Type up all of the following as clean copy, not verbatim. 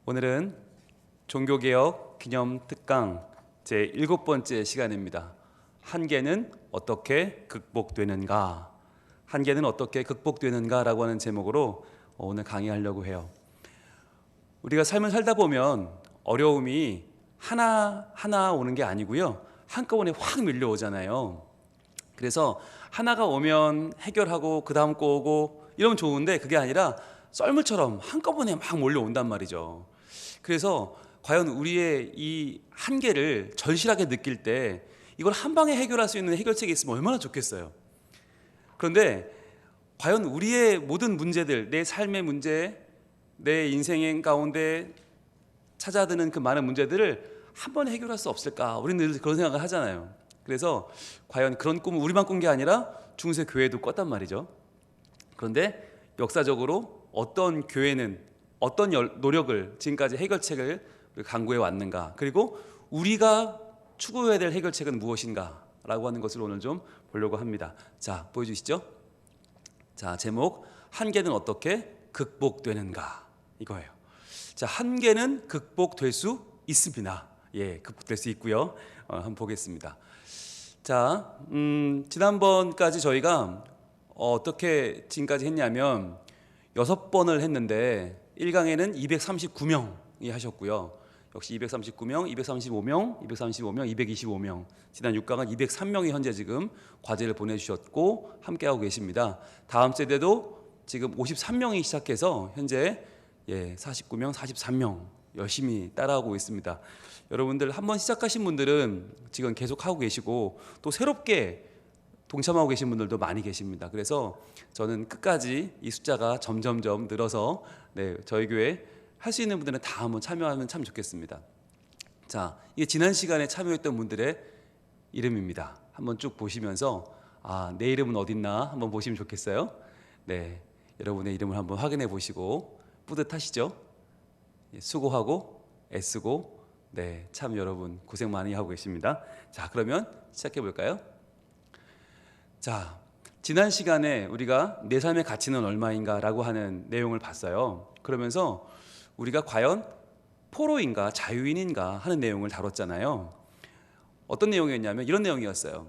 오늘은 종교개혁 기념특강 제7번째 시간입니다. 한계는 어떻게 극복되는가? 한계는 어떻게 극복되는가? 라고 하는 제목으로 오늘 강의하려고 해요. 우리가 삶을 살다 보면 어려움이 하나하나 오는 게 아니고요, 한꺼번에 확 밀려오잖아요. 그래서 하나가 오면 해결하고 그 다음 거 오고 이러면 좋은데, 그게 아니라 썰물처럼 한꺼번에 막 몰려온단 말이죠. 그래서 과연 우리의 이 한계를 절실하게 느낄 때 이걸 한 방에 해결할 수 있는 해결책이 있으면 얼마나 좋겠어요. 그런데 과연 우리의 모든 문제들, 내 삶의 문제, 내 인생 가운데 찾아드는 그 많은 문제들을 한 번에 해결할 수 없을까? 우리는 늘 그런 생각을 하잖아요. 그래서 과연 그런 꿈을 우리만 꾼 게 아니라 중세 교회도 꿨단 말이죠. 그런데 역사적으로 어떤 교회는 어떤 노력을, 지금까지 해결책을 강구해 왔는가, 그리고 우리가 추구해야 될 해결책은 무엇인가 라고 하는 것을 오늘 좀 보려고 합니다. 자, 보여주시죠. 자, 제목, 한계는 어떻게 극복되는가, 이거예요. 자, 한계는 극복될 수 있습니다. 예, 극복될 수 있고요. 한번 보겠습니다. 자, 지난번까지 저희가 어떻게 지금까지 했냐면 6번을 했는데 1강에는 239명이 하셨고요. 역시 239명, 235명, 235명, 225명. 지난 6강은 203명이 현재 지금 과제를 보내주셨고 함께하고 계십니다. 다음 세대도 지금 53명이 시작해서 현재 49명, 43명 열심히 따라하고 있습니다. 여러분들 한번 시작하신 분들은 지금 계속 하고 계시고 또 새롭게 동참하고 계신 분들도 많이 계십니다. 그래서 저는 끝까지 이 숫자가 점점점 늘어서 저희 교회 할 수 있는 분들은 다 한번 참여하면 참 좋겠습니다. 자, 이게 지난 시간에 참여했던 분들의 이름입니다. 한번 쭉 보시면서 내 이름은 어딨나 한번 보시면 좋겠어요. 네, 여러분의 이름을 한번 확인해 보시고 뿌듯하시죠? 수고하고 애쓰고 참 여러분 고생 많이 하고 계십니다. 자, 그러면 시작해 볼까요? 자, 지난 시간에 우리가 내 삶의 가치는 얼마인가 라고 하는 내용을 봤어요. 그러면서 우리가 과연 포로인가 자유인인가 하는 내용을 다뤘잖아요. 어떤 내용이었냐면 이런 내용이었어요.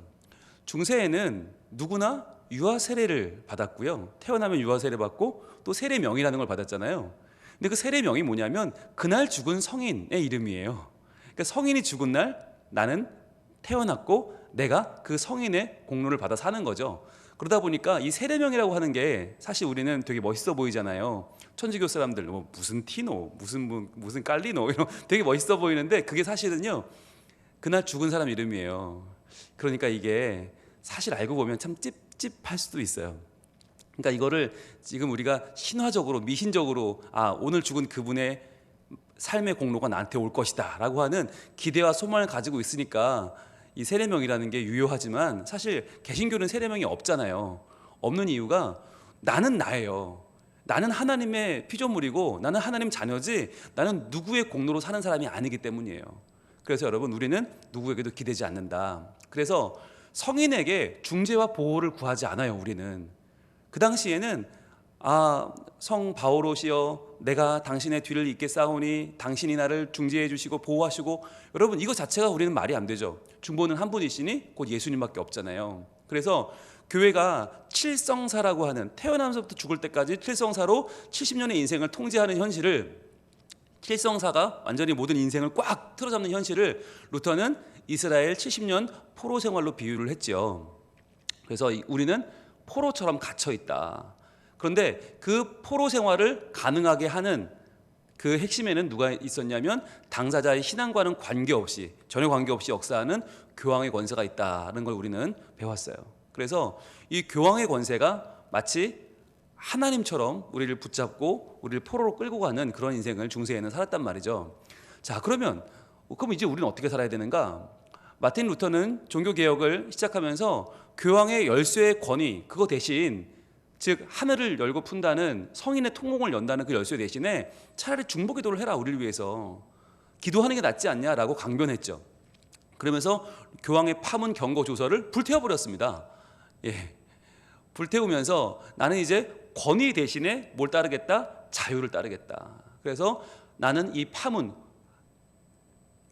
중세에는 누구나 유아 세례를 받았고요, 태어나면 유아 세례 받고 또 세례명이라는 걸 받았잖아요. 근데 그 세례명이 뭐냐면 그날 죽은 성인의 이름이에요. 그러니까 성인이 죽은 날 나는 태어났고 내가 그 성인의 공로를 받아 사는 거죠. 그러다 보니까 이 세례명이라고 하는 게 사실 우리는 되게 멋있어 보이잖아요. 천주교 사람들 뭐 무슨 티노, 무슨 깔리노 이런 되게 멋있어 보이는데 그게 사실은요 그날 죽은 사람 이름이에요. 그러니까 이게 사실 알고 보면 참 찝찝할 수도 있어요. 그러니까 이거를 지금 우리가 신화적으로 미신적으로 오늘 죽은 그분의 삶의 공로가 나한테 올 것이다 라고 하는 기대와 소망을 가지고 있으니까 이 세례명이라는 게 유효하지만 사실 개신교는 세례명이 없잖아요. 없는 이유가 나는 나예요. 나는 하나님의 피조물이고 나는 하나님 자녀지 나는 누구의 공로로 사는 사람이 아니기 때문이에요. 그래서 여러분 우리는 누구에게도 기대지 않는다. 그래서 성인에게 중재와 보호를 구하지 않아요. 우리는 그 당시에는 성 바오롯이여 내가 당신의 뒤를 잇겠사오니 당신이 나를 중재해 주시고 보호하시고, 여러분 이거 자체가 우리는 말이 안 되죠. 중보는 한 분이시니 곧 예수님밖에 없잖아요. 그래서 교회가 칠성사라고 하는 태어나면서부터 죽을 때까지 칠성사로 70년의 인생을 통제하는 현실을, 칠성사가 완전히 모든 인생을 꽉 틀어잡는 현실을 루터는 이스라엘 70년 포로 생활로 비유를 했죠. 그래서 우리는 포로처럼 갇혀 있다. 그런데 그 포로 생활을 가능하게 하는 그 핵심에는 누가 있었냐면 당사자의 신앙과는 관계없이, 전혀 관계없이 역사하는 교황의 권세가 있다는 걸 우리는 배웠어요. 그래서 이 교황의 권세가 마치 하나님처럼 우리를 붙잡고 우리를 포로로 끌고 가는 그런 인생을 중세에는 살았단 말이죠. 자, 그럼 이제 우리는 어떻게 살아야 되는가? 마틴 루터는 종교개혁을 시작하면서 교황의 열쇠의 권위, 그거 대신 즉 하늘을 열고 푼다는 성인의 통공을 연다는 그 열쇠 대신에 차라리 중보기도를 해라, 우리를 위해서 기도하는 게 낫지 않냐라고 강변했죠. 그러면서 교황의 파문 경고 조서를 불태워버렸습니다. 불태우면서 나는 이제 권위 대신에 뭘 따르겠다? 자유를 따르겠다. 그래서 나는 이 파문,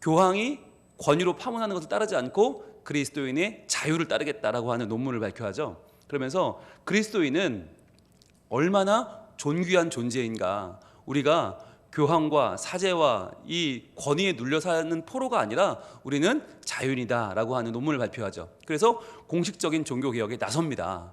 교황이 권위로 파문하는 것을 따르지 않고 그리스도인의 자유를 따르겠다라고 하는 논문을 발표하죠. 그러면서 그리스도인은 얼마나 존귀한 존재인가, 우리가 교황과 사제와 이 권위에 눌려 사는 포로가 아니라 우리는 자유인이다라고 하는 논문을 발표하죠. 그래서 공식적인 종교개혁에 나섭니다.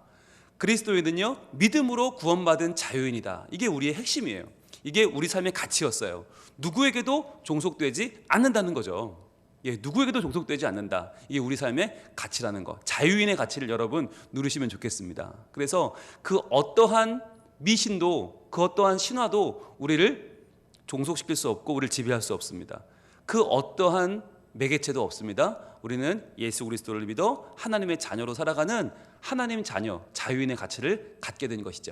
그리스도인은요, 믿음으로 구원받은 자유인이다. 이게 우리의 핵심이에요. 이게 우리 삶의 가치였어요. 누구에게도 종속되지 않는다는 거죠. 예, 누구에게도 종속되지 않는다. 이게 우리 삶의 가치라는 거, 자유인의 가치를 여러분 누리시면 좋겠습니다. 그래서 그 어떠한 미신도, 그 어떠한 신화도 우리를 종속시킬 수 없고 우리를 지배할 수 없습니다. 그 어떠한 매개체도 없습니다. 우리는 예수 그리스도를 믿어 하나님의 자녀로 살아가는 하나님 자녀, 자유인의 가치를 갖게 된 것이죠.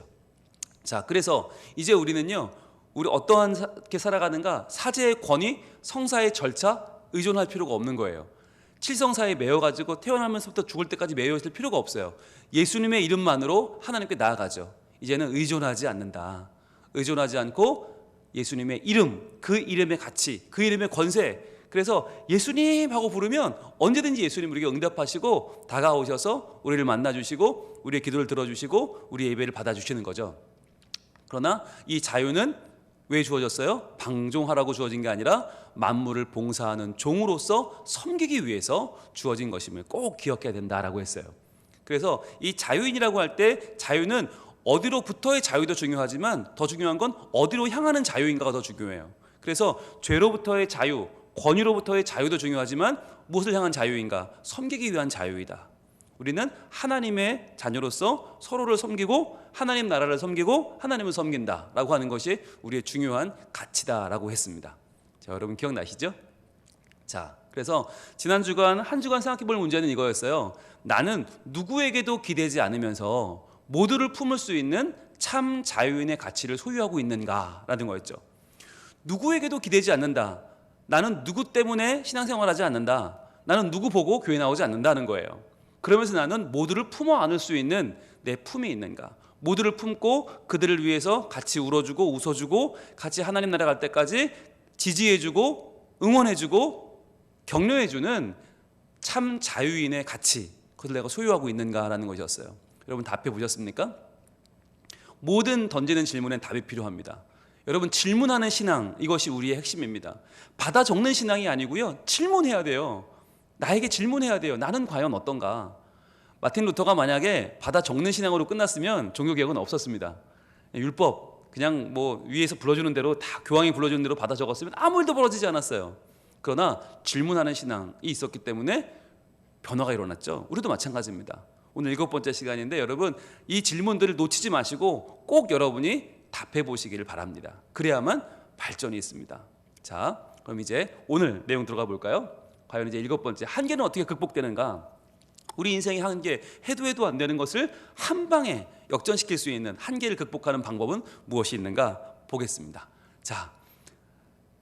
자, 그래서 이제 우리는요, 우리 어떠하게 살아가는가, 사제의 권위, 성사의 절차 의존할 필요가 없는 거예요. 칠성사에 매여가지고 태어나면서부터 죽을 때까지 매여 있을 필요가 없어요. 예수님의 이름만으로 하나님께 나아가죠. 이제는 의존하지 않는다. 의존하지 않고 예수님의 이름, 그 이름의 가치, 그 이름의 권세. 그래서 예수님 하고 부르면 언제든지 예수님 우리에게 응답하시고 다가오셔서 우리를 만나주시고 우리의 기도를 들어주시고 우리의 예배를 받아주시는 거죠. 그러나 이 자유는 왜 주어졌어요? 방종하라고 주어진 게 아니라 만물을 봉사하는 종으로서 섬기기 위해서 주어진 것임을 꼭 기억해야 된다라고 했어요. 그래서 이 자유인이라고 할 때 자유는 어디로부터의 자유도 중요하지만 더 중요한 건 어디로 향하는 자유인가가 더 중요해요. 그래서 죄로부터의 자유, 권위로부터의 자유도 중요하지만 무엇을 향한 자유인가? 섬기기 위한 자유이다. 우리는 하나님의 자녀로서 서로를 섬기고 하나님 나라를 섬기고 하나님을 섬긴다라고 하는 것이 우리의 중요한 가치다라고 했습니다. 자, 여러분 기억나시죠? 자, 그래서 지난 주간 한 주간 생각해 볼 문제는 이거였어요. 나는 누구에게도 기대지 않으면서 모두를 품을 수 있는 참 자유인의 가치를 소유하고 있는가라는 거였죠. 누구에게도 기대지 않는다. 나는 누구 때문에 신앙생활하지 않는다. 나는 누구 보고 교회 나오지 않는다는 거예요. 그러면서 나는 모두를 품어 안을 수 있는 내 품이 있는가? 모두를 품고 그들을 위해서 같이 울어주고 웃어주고 같이 하나님 나라 갈 때까지 지지해주고 응원해주고 격려해주는 참 자유인의 가치, 그것을 내가 소유하고 있는가라는 것이었어요. 여러분 답해 보셨습니까? 모든 던지는 질문엔 답이 필요합니다. 여러분 질문하는 신앙, 이것이 우리의 핵심입니다. 받아 적는 신앙이 아니고요, 질문해야 돼요. 나에게 질문해야 돼요. 나는 과연 어떤가? 마틴 루터가 만약에 받아 적는 신앙으로 끝났으면 종교개혁은 없었습니다. 율법 그냥 뭐 위에서 불러주는 대로, 다 교황이 불러주는 대로 받아 적었으면 아무 일도 벌어지지 않았어요. 그러나 질문하는 신앙이 있었기 때문에 변화가 일어났죠. 우리도 마찬가지입니다. 오늘 7번째 시간인데 여러분 이 질문들을 놓치지 마시고 꼭 여러분이 답해 보시기를 바랍니다. 그래야만 발전이 있습니다. 자, 그럼 이제 오늘 내용 들어가 볼까요? 과연 이제 7번째, 한계는 어떻게 극복되는가? 우리 인생의 한계, 해도 안 되는 것을 한 방에 역전시킬 수 있는 한계를 극복하는 방법은 무엇이 있는가 보겠습니다. 자,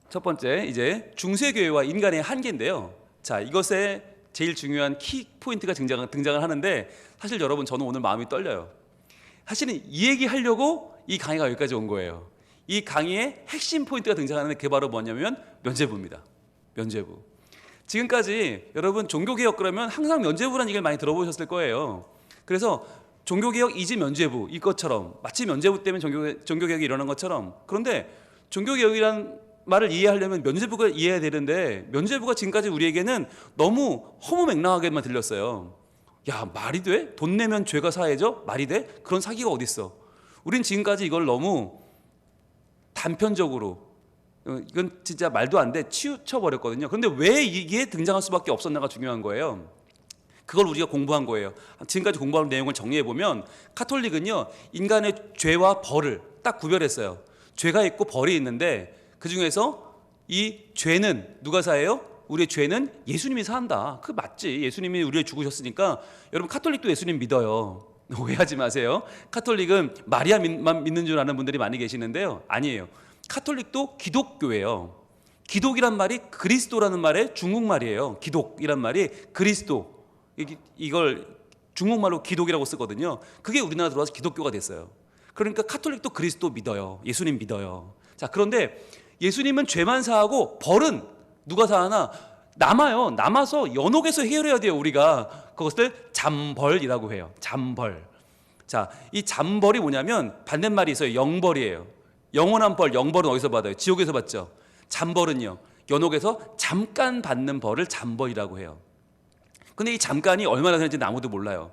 첫 번째 이제 중세교회와 인간의 한계인데요. 자, 이것에 제일 중요한 키 포인트가 등장을 하는데 사실 여러분 저는 오늘 마음이 떨려요. 사실은 이 얘기 하려고 이 강의가 여기까지 온 거예요. 이 강의의 핵심 포인트가 등장하는데 그게 바로 뭐냐면 면죄부입니다. 면죄부. 지금까지 여러분 종교개혁 그러면 항상 면죄부라는 얘기를 많이 들어보셨을 거예요. 그래서 종교개혁 이지 면죄부 이것처럼 마치 면죄부 때문에 종교개혁이 일어난 것처럼, 그런데 종교개혁이라는 말을 이해하려면 면죄부가 이해해야 되는데 면죄부가 지금까지 우리에게는 너무 허무맹랑하게만 들렸어요. 야, 말이 돼? 돈 내면 죄가 사해져? 말이 돼? 그런 사기가 어딨어? 우린 지금까지 이걸 너무 단편적으로, 이건 진짜 말도 안 돼, 치우쳐버렸거든요. 그런데 왜 이게 등장할 수밖에 없었나가 중요한 거예요. 그걸 우리가 공부한 거예요. 지금까지 공부한 내용을 정리해보면 카톨릭은요, 인간의 죄와 벌을 딱 구별했어요. 죄가 있고 벌이 있는데 그 중에서 이 죄는 누가 사해요? 우리의 죄는 예수님이 사한다. 그 맞지. 예수님이 우리를 죽으셨으니까. 여러분 카톨릭도 예수님 믿어요. 오해하지 마세요. 카톨릭은 마리아만 믿는 줄 아는 분들이 많이 계시는데요, 아니에요. 카톨릭도 기독교예요. 기독이란 말이 그리스도라는 말의 중국말이에요. 기독이란 말이 그리스도, 이걸 중국말로 기독이라고 쓰거든요. 그게 우리나라 들어와서 기독교가 됐어요. 그러니까 카톨릭도 그리스도 믿어요. 예수님 믿어요. 자, 그런데 예수님은 죄만 사하고 벌은 누가 사하나? 남아요. 남아서 연옥에서 해결해야 돼요. 우리가 그것을 잠벌이라고 해요. 잠벌. 자, 이 잠벌이 뭐냐면 반대말이 있어요. 영벌이에요. 영원한 벌, 영벌은 어디서 받아요? 지옥에서 받죠. 잠벌은요, 연옥에서 잠깐 받는 벌을 잠벌이라고 해요. 근데 이 잠깐이 얼마나 되는지 아무도 몰라요.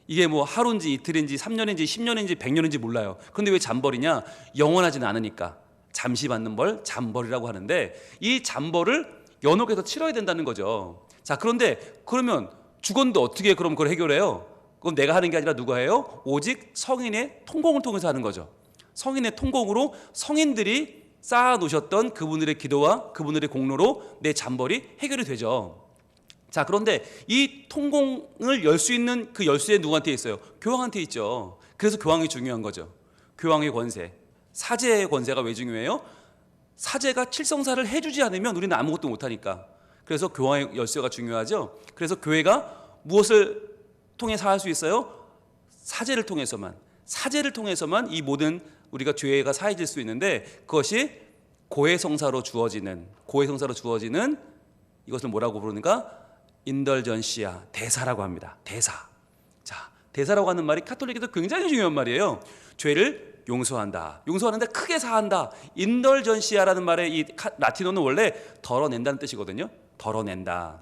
이게 뭐 하루인지 이틀인지 3년인지 10년인지 100년인지 몰라요. 그런데 왜 잠벌이냐? 영원하지는 않으니까 잠시 받는 벌 잠벌이라고 하는데, 이 잠벌을 연옥에서 치러야 된다는 거죠. 자, 그런데 그러면 죽었는데 어떻게 그럼 그걸 해결해요? 그건 내가 하는 게 아니라 누가 해요? 오직 성인의 통공을 통해서 하는 거죠. 성인의 통공으로 성인들이 쌓아 놓으셨던 그분들의 기도와 그분들의 공로로 내 잠벌이 해결이 되죠. 자, 그런데 이 통공을 열 수 있는 그 열쇠 누구한테 있어요? 교황한테 있죠. 그래서 교황이 중요한 거죠. 교황의 권세, 사제의 권세가 왜 중요해요? 사제가 칠성사를 해주지 않으면 우리는 아무것도 못하니까. 그래서 교황의 열쇠가 중요하죠. 그래서 교회가 무엇을 통해서 할 수 있어요? 사제를 통해서만, 사제를 통해서만 이 모든 우리가 죄가 사해질 수 있는데, 그것이 고해성사로 주어지는 이것을 뭐라고 부르는가? 인덜전시아, 대사라고 합니다. 대사. 자, 대사라고 하는 말이 카톨릭에도 굉장히 중요한 말이에요. 죄를 용서한다, 용서하는데 크게 사한다. 인덜전시아라는 말의 이 라틴어는 원래 덜어낸다는 뜻이거든요. 덜어낸다.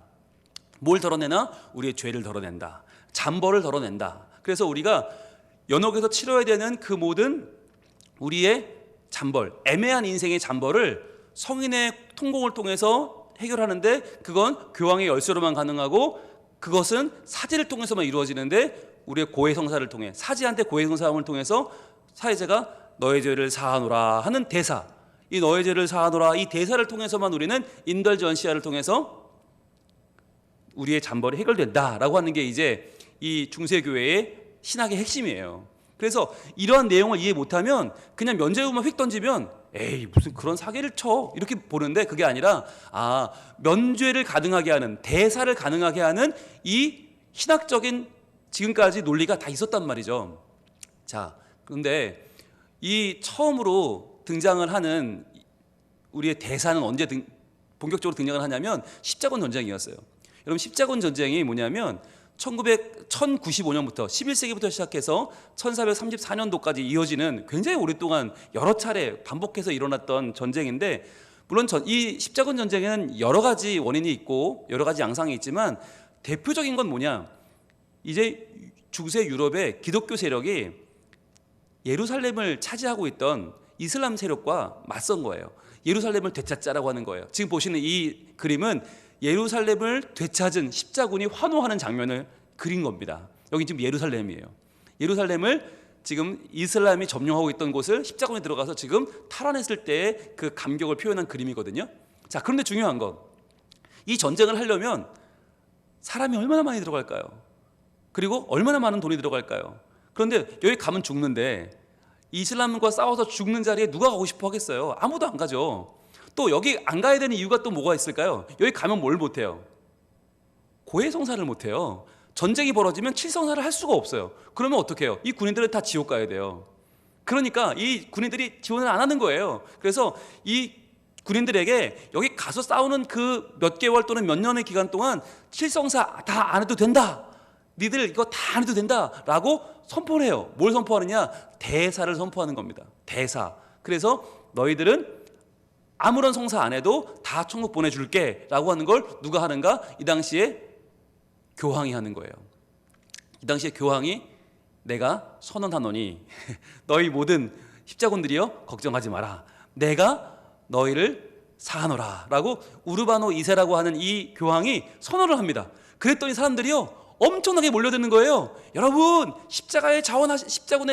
뭘 덜어내나? 우리의 죄를 덜어낸다, 잠벌을 덜어낸다. 그래서 우리가 연옥에서 치러야 되는 그 모든 우리의 잠벌, 애매한 인생의 잠벌을 성인의 통공을 통해서 해결하는데, 그건 교황의 열쇠로만 가능하고, 그것은 사제를 통해서만 이루어지는데, 우리의 고해성사를 통해, 사제한테 고해성사함을 통해서 사회자가 너의 죄를 사하노라 하는 대사, 이 너의 죄를 사하노라 이 대사를 통해서만 우리는 인덜전시아를 통해서 우리의 잠벌이 해결된다라고 하는 게 이제 이 중세교회의 신학의 핵심이에요. 그래서 이러한 내용을 이해 못하면 그냥 면죄부만 휙 던지면 에이 무슨 그런 사기를 쳐 이렇게 보는데, 그게 아니라 면죄를 가능하게 하는, 대사를 가능하게 하는 이 신학적인 지금까지 논리가 다 있었단 말이죠. 자, 그런데 이 처음으로 등장을 하는 우리의 대사는 언제 본격적으로 등장을 하냐면 십자군 전쟁이었어요. 여러분, 십자군 전쟁이 뭐냐면 1095년부터 11세기부터 시작해서 1434년도까지 이어지는 굉장히 오랫동안 여러 차례 반복해서 일어났던 전쟁인데, 물론 이 십자군 전쟁에는 여러 가지 원인이 있고 여러 가지 양상이 있지만, 대표적인 건 뭐냐? 이제 중세 유럽의 기독교 세력이 예루살렘을 차지하고 있던 이슬람 세력과 맞선 거예요. 예루살렘을 되찾자라고 하는 거예요. 지금 보시는 이 그림은 예루살렘을 되찾은 십자군이 환호하는 장면을 그린 겁니다. 여기 지금 예루살렘이에요. 예루살렘을 지금 이슬람이 점령하고 있던 곳을 십자군이 들어가서 지금 탈환했을 때의 그 감격을 표현한 그림이거든요. 자, 그런데 중요한 건, 이 전쟁을 하려면 사람이 얼마나 많이 들어갈까요? 그리고 얼마나 많은 돈이 들어갈까요? 그런데 여기 가면 죽는데, 이슬람과 싸워서 죽는 자리에 누가 가고 싶어 하겠어요? 아무도 안 가죠. 또 여기 안 가야 되는 이유가 또 뭐가 있을까요? 여기 가면 뭘 못해요? 고해성사를 못해요. 전쟁이 벌어지면 칠성사를 할 수가 없어요. 그러면 어떻게 해요? 이 군인들은 다 지옥 가야 돼요. 그러니까 이 군인들이 지원을 안 하는 거예요. 그래서 이 군인들에게 여기 가서 싸우는 그 몇 개월 또는 몇 년의 기간 동안 칠성사 다 안 해도 된다, 니들 이거 다 안 해도 된다라고 선포를 해요. 뭘 선포하느냐? 대사를 선포하는 겁니다. 대사. 그래서 너희들은 아무런 성사 안 해도 다 천국 보내줄게 라고 하는 걸 누가 하는가? 이 당시에 교황이 하는 거예요. 이 당시에 교황이 내가 선언하노니 너희 모든 십자군들이여 걱정하지 마라, 내가 너희를 사하노라 라고 우르바노 2세라고 하는 이 교황이 선언을 합니다. 그랬더니 사람들이요 엄청나게 몰려드는 거예요. 여러분, 십자군에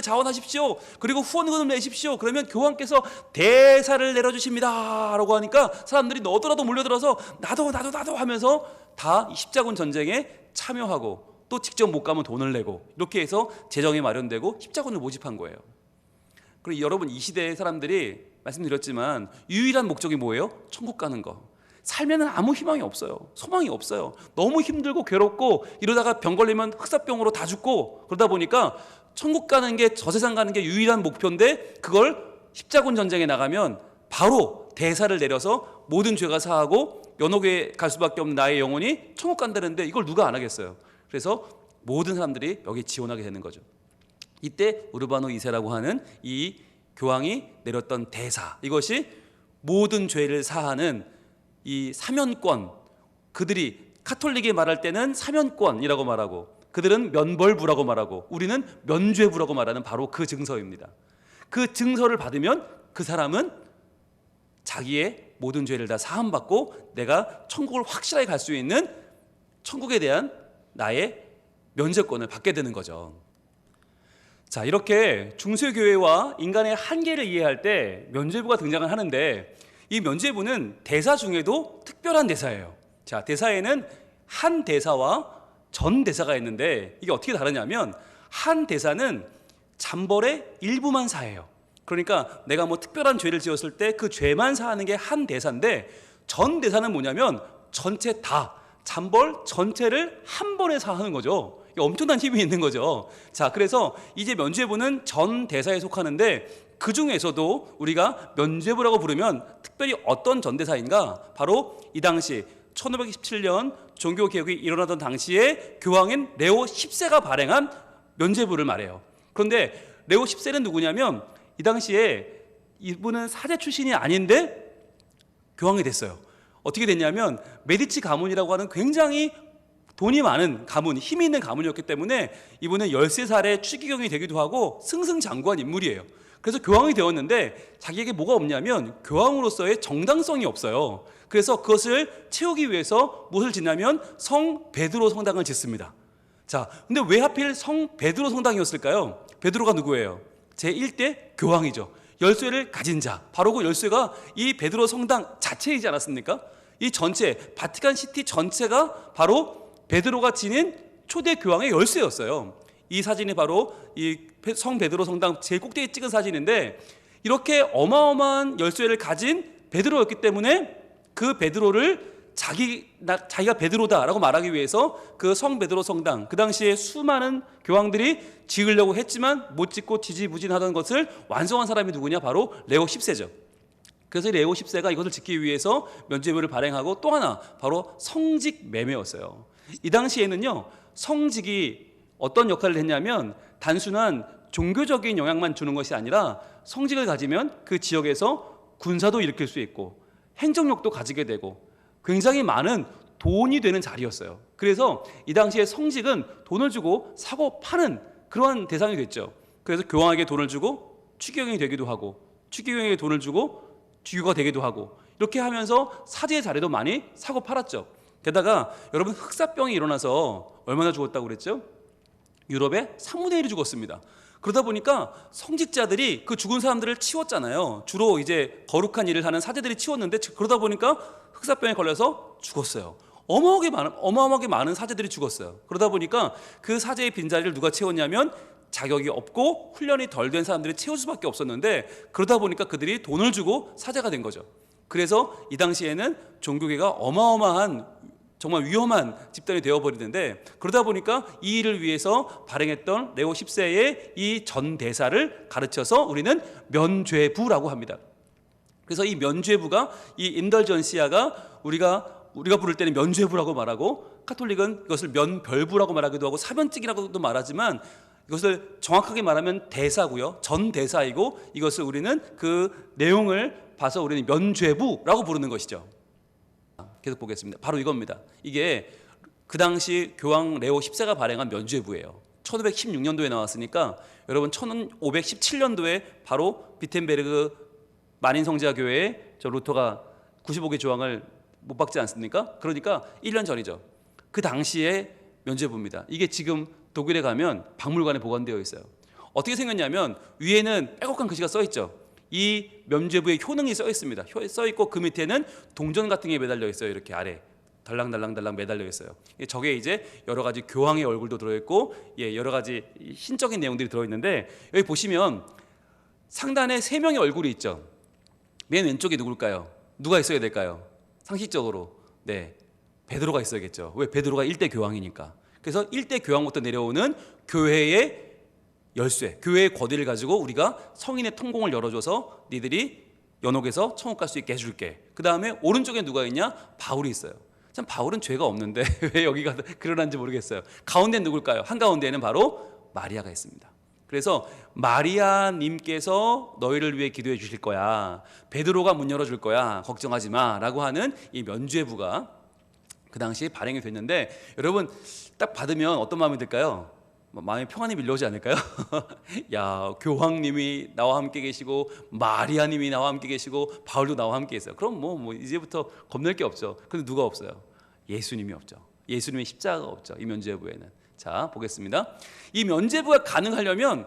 자원하십시오. 그리고 후원금을 내십시오. 그러면 교황께서 대사를 내려주십니다 라고 하니까 사람들이 너도나도 몰려들어서 나도 하면서 다 십자군 전쟁에 참여하고, 또 직접 못 가면 돈을 내고, 이렇게 해서 재정이 마련되고 십자군을 모집한 거예요. 그리고 여러분, 이 시대의 사람들이 말씀드렸지만 유일한 목적이 뭐예요? 천국 가는 거. 살면은 아무 희망이 없어요. 소망이 없어요. 너무 힘들고 괴롭고, 이러다가 병 걸리면 흑사병으로 다 죽고, 그러다 보니까 천국 가는 게, 저 세상 가는 게 유일한 목표인데, 그걸 십자군 전쟁에 나가면 바로 대사를 내려서 모든 죄가 사하고 연옥에 갈 수밖에 없는 나의 영혼이 천국 간다는데 이걸 누가 안 하겠어요. 그래서 모든 사람들이 여기 지원하게 되는 거죠. 이때 우르바노 2세라고 하는 이 교황이 내렸던 대사, 이것이 모든 죄를 사하는 이 사면권, 그들이 카톨릭이 말할 때는 사면권이라고 말하고 그들은 면벌부라고 말하고 우리는 면죄부라고 말하는 바로 그 증서입니다. 그 증서를 받으면 그 사람은 자기의 모든 죄를 다 사함받고 내가 천국을 확실하게 갈 수 있는 천국에 대한 나의 면죄권을 받게 되는 거죠. 자, 이렇게 중세교회와 인간의 한계를 이해할 때 면죄부가 등장을 하는데 이 면죄부는 대사 중에도 특별한 대사예요. 자, 대사에는 한 대사와 전 대사가 있는데 이게 어떻게 다르냐면 한 대사는 잠벌의 일부만 사해요. 그러니까 내가 뭐 특별한 죄를 지었을 때 그 죄만 사하는 게 한 대사인데 전 대사는 뭐냐면 전체 다 잠벌 전체를 한 번에 사하는 거죠. 엄청난 힘이 있는 거죠. 자, 그래서 이제 면죄부는 전 대사에 속하는데 그 중에서도 우리가 면죄부라고 부르면 특별히 어떤 전 대사인가? 바로 이 당시 1517년 종교개혁이 일어나던 당시에 교황인 레오 10세가 발행한 면죄부를 말해요. 그런데 레오 10세는 누구냐면 이 당시에 이분은 사제 출신이 아닌데 교황이 됐어요. 어떻게 됐냐면 메디치 가문이라고 하는 굉장히 돈이 많은 가문, 힘이 있는 가문이었기 때문에 이분은 13살에 추기경이 되기도 하고 승승장구한 인물이에요. 그래서 교황이 되었는데 자기에게 뭐가 없냐면 교황으로서의 정당성이 없어요. 그래서 그것을 채우기 위해서 무엇을 짓냐면 성 베드로 성당을 짓습니다. 자, 근데 왜 하필 성 베드로 성당이었을까요? 베드로가 누구예요? 제1대 교황이죠. 열쇠를 가진 자, 바로 그 열쇠가 이 베드로 성당 자체이지 않았습니까? 이 전체 바티칸 시티 전체가 바로 베드로가 지닌 초대 교황의 열쇠였어요. 이 사진이 바로 이 성 베드로 성당 제일 꼭대기에 찍은 사진인데 이렇게 어마어마한 열쇠를 가진 베드로였기 때문에 그 베드로를 자기가 베드로다라고 말하기 위해서 그 성 베드로 성당, 그 당시에 수많은 교황들이 지으려고 했지만 못 짓고 지지부진하던 것을 완성한 사람이 누구냐? 바로 레오 10세죠. 그래서 레오 10세가 이것을 짓기 위해서 면죄부를 발행하고 또 하나 바로 성직 매매였어요. 이 당시에는요, 성직이 어떤 역할을 했냐면 단순한 종교적인 영향만 주는 것이 아니라 성직을 가지면 그 지역에서 군사도 일으킬 수 있고 행정력도 가지게 되고 굉장히 많은 돈이 되는 자리였어요. 그래서 이 당시에 성직은 돈을 주고 사고 파는 그러한 대상이 됐죠. 그래서 교황에게 돈을 주고 추기경이 되기도 하고 추기경에게 돈을 주고 주교가 되기도 하고 이렇게 하면서 사제의 자리도 많이 사고 팔았죠. 게다가 여러분 흑사병이 일어나서 얼마나 죽었다고 그랬죠? 유럽의 3분의 1이 죽었습니다. 그러다 보니까 성직자들이 그 죽은 사람들을 치웠잖아요. 주로 이제 거룩한 일을 하는 사제들이 치웠는데 그러다 보니까 흑사병에 걸려서 죽었어요. 어마어마하게 많은 사제들이 죽었어요. 그러다 보니까 그 사제의 빈자리를 누가 채웠냐면 자격이 없고 훈련이 덜 된 사람들이 채울 수밖에 없었는데 그러다 보니까 그들이 돈을 주고 사제가 된 거죠. 그래서 이 당시에는 종교계가 어마어마한 정말 위험한 집단이 되어버리는데 그러다 보니까 이 일을 위해서 발행했던 레오 10세의 이 전 대사를 가르쳐서 우리는 면죄부라고 합니다. 그래서 이 면죄부가 이 인덜전시아가 우리가 부를 때는 면죄부라고 말하고 카톨릭은 이것을 면별부라고 말하기도 하고 사면찍이라고도 말하지만 이것을 정확하게 말하면 대사고요. 전 대사이고 이것을 우리는 그 내용을 봐서 우리는 면죄부라고 부르는 것이죠. 계속 보겠습니다. 바로 이겁니다. 이게 그 당시 교황 레오 10세가 발행한 면죄부예요. 1516년도에 나왔으니까 여러분 1517년도에 바로 비텐베르그 만인성지하교회에 저 루터가 95개 조항을 못 박지 않습니까? 그러니까 1년 전이죠. 그 당시에 면죄부입니다. 이게 지금 독일에 가면 박물관에 보관되어 있어요. 어떻게 생겼냐면 위에는 빼곡한 글씨가 써 있죠. 이 면죄부의 효능이 써 있습니다. 써 있고 그 밑에는 동전 같은 게 매달려 있어요. 이렇게 아래 달랑달랑 매달려 있어요. 저게 이제 여러 가지 교황의 얼굴도 들어있고 여러 가지 신적인 내용들이 들어있는데 여기 보시면 상단에 3명의 얼굴이 있죠. 맨 왼쪽이 누굴까요? 누가 있어야 될까요? 상식적으로 베드로가 있어야겠죠. 왜? 베드로가 1대 교황이니까. 그래서 1대 교황부터 내려오는 교회의 열쇠, 교회의 권위를 가지고 우리가 성인의 통공을 열어줘서 니들이 연옥에서 천국 갈 수 있게 해줄게. 그 다음에 오른쪽에 누가 있냐? 바울이 있어요. 참 바울은 죄가 없는데 왜 여기가 그러는지 모르겠어요. 가운데 누굴까요? 한가운데에는 바로 마리아가 있습니다. 그래서 마리아님께서 너희를 위해 기도해 주실 거야. 베드로가 문 열어줄 거야. 걱정하지 마 라고 하는 이 면죄부가 그 당시에 발행이 됐는데, 여러분 딱 받으면 어떤 마음이 들까요? 마음에 평안이 밀려오지 않을까요? 야, 교황님이 나와 함께 계시고 마리아님이 나와 함께 계시고 바울도 나와 함께 있어요. 그럼 뭐 이제부터 겁낼 게 없죠. 근데 누가 없어요? 예수님이 없죠. 예수님의 십자가가 없죠. 이 면죄부에는. 자, 보겠습니다. 이 면죄부가 가능하려면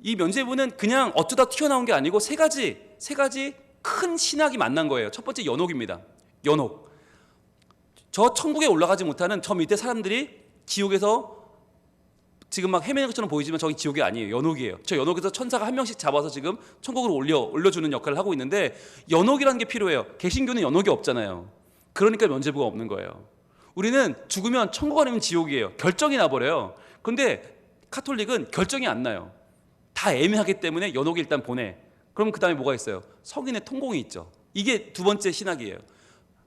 이 면죄부는 그냥 어쩌다 튀어나온 게 아니고 세 가지 큰 신학이 만난 거예요. 첫 번째 연옥입니다. 연옥. 저 천국에 올라가지 못하는 저 밑에 사람들이 지옥에서 지금 막 헤매는 것처럼 보이지만 저기 지옥이 아니에요. 연옥이에요. 저 연옥에서 천사가 한 명씩 잡아서 지금 천국으로 올려주는 역할을 하고 있는데, 연옥이라는 게 필요해요. 개신교는 연옥이 없잖아요. 그러니까 면죄부가 없는 거예요. 우리는 죽으면 천국 아니면 지옥이에요. 결정이 나버려요. 그런데 카톨릭은 결정이 안 나요. 다 애매하기 때문에 연옥이 일단 보내. 그럼 그 다음에 뭐가 있어요? 성인의 통공이 있죠. 이게 두 번째 신학이에요.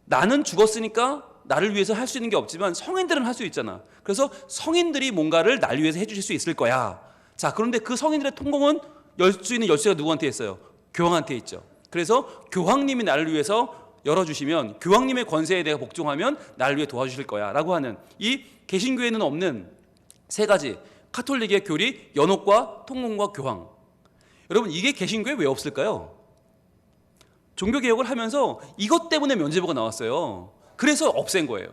나는 죽었으니까 나를 위해서 할 수 있는 게 없지만 성인들은 할 수 있잖아. 그래서 성인들이 뭔가를 날 위해서 해주실 수 있을 거야. 자, 그런데 그 성인들의 통공은 열 수 있는 열쇠가 누구한테 있어요? 교황한테 있죠. 그래서 교황님이 나를 위해서 열어주시면, 교황님의 권세에 내가 복종하면 나를 위해 도와주실 거야 라고 하는, 이 개신교에는 없는 세 가지 카톨릭의 교리, 연옥과 통공과 교황. 여러분, 이게 개신교에 왜 없을까요? 종교개혁을 하면서 이것 때문에 면죄부가 나왔어요. 그래서 없앤 거예요.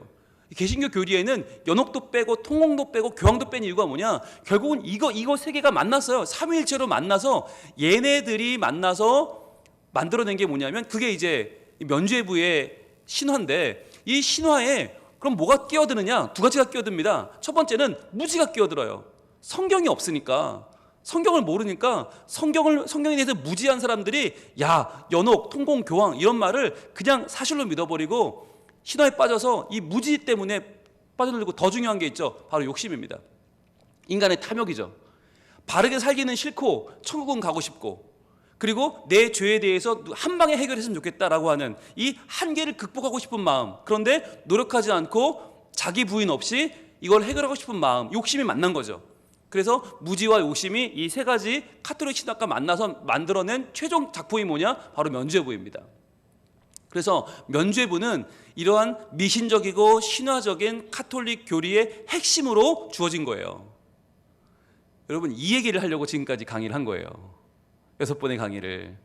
개신교 교리에는 연옥도 빼고 통공도 빼고 교황도 뺀 이유가 뭐냐? 결국은 이거 세 개가 만났어요. 삼위일체로 만나서 얘네들이 만나서 만들어낸 게 뭐냐면, 그게 이제 면죄부의 신화인데, 이 신화에 그럼 뭐가 끼어드느냐? 두 가지가 끼어듭니다. 첫 번째는 무지가 끼어들어요. 성경이 없으니까, 성경을 모르니까 성경에 대해서 무지한 사람들이 야, 연옥, 통공, 교황 이런 말을 그냥 사실로 믿어버리고 신화에 빠져서 이 무지 때문에 빠져들고, 더 중요한 게 있죠. 바로 욕심입니다. 인간의 탐욕이죠. 바르게 살기는 싫고 천국은 가고 싶고, 그리고 내 죄에 대해서 한 방에 해결했으면 좋겠다라고 하는 이 한계를 극복하고 싶은 마음, 그런데 노력하지 않고 자기 부인 없이 이걸 해결하고 싶은 마음, 욕심이 만난 거죠. 그래서 무지와 욕심이 이 세 가지 카톨릭 신학과 만나서 만들어낸 최종 작품이 뭐냐? 바로 면죄부입니다. 그래서 면죄부는 이러한 미신적이고 신화적인 카톨릭 교리의 핵심으로 주어진 거예요. 여러분, 이 얘기를 하려고 지금까지 강의를 한 거예요. 6번의 강의를.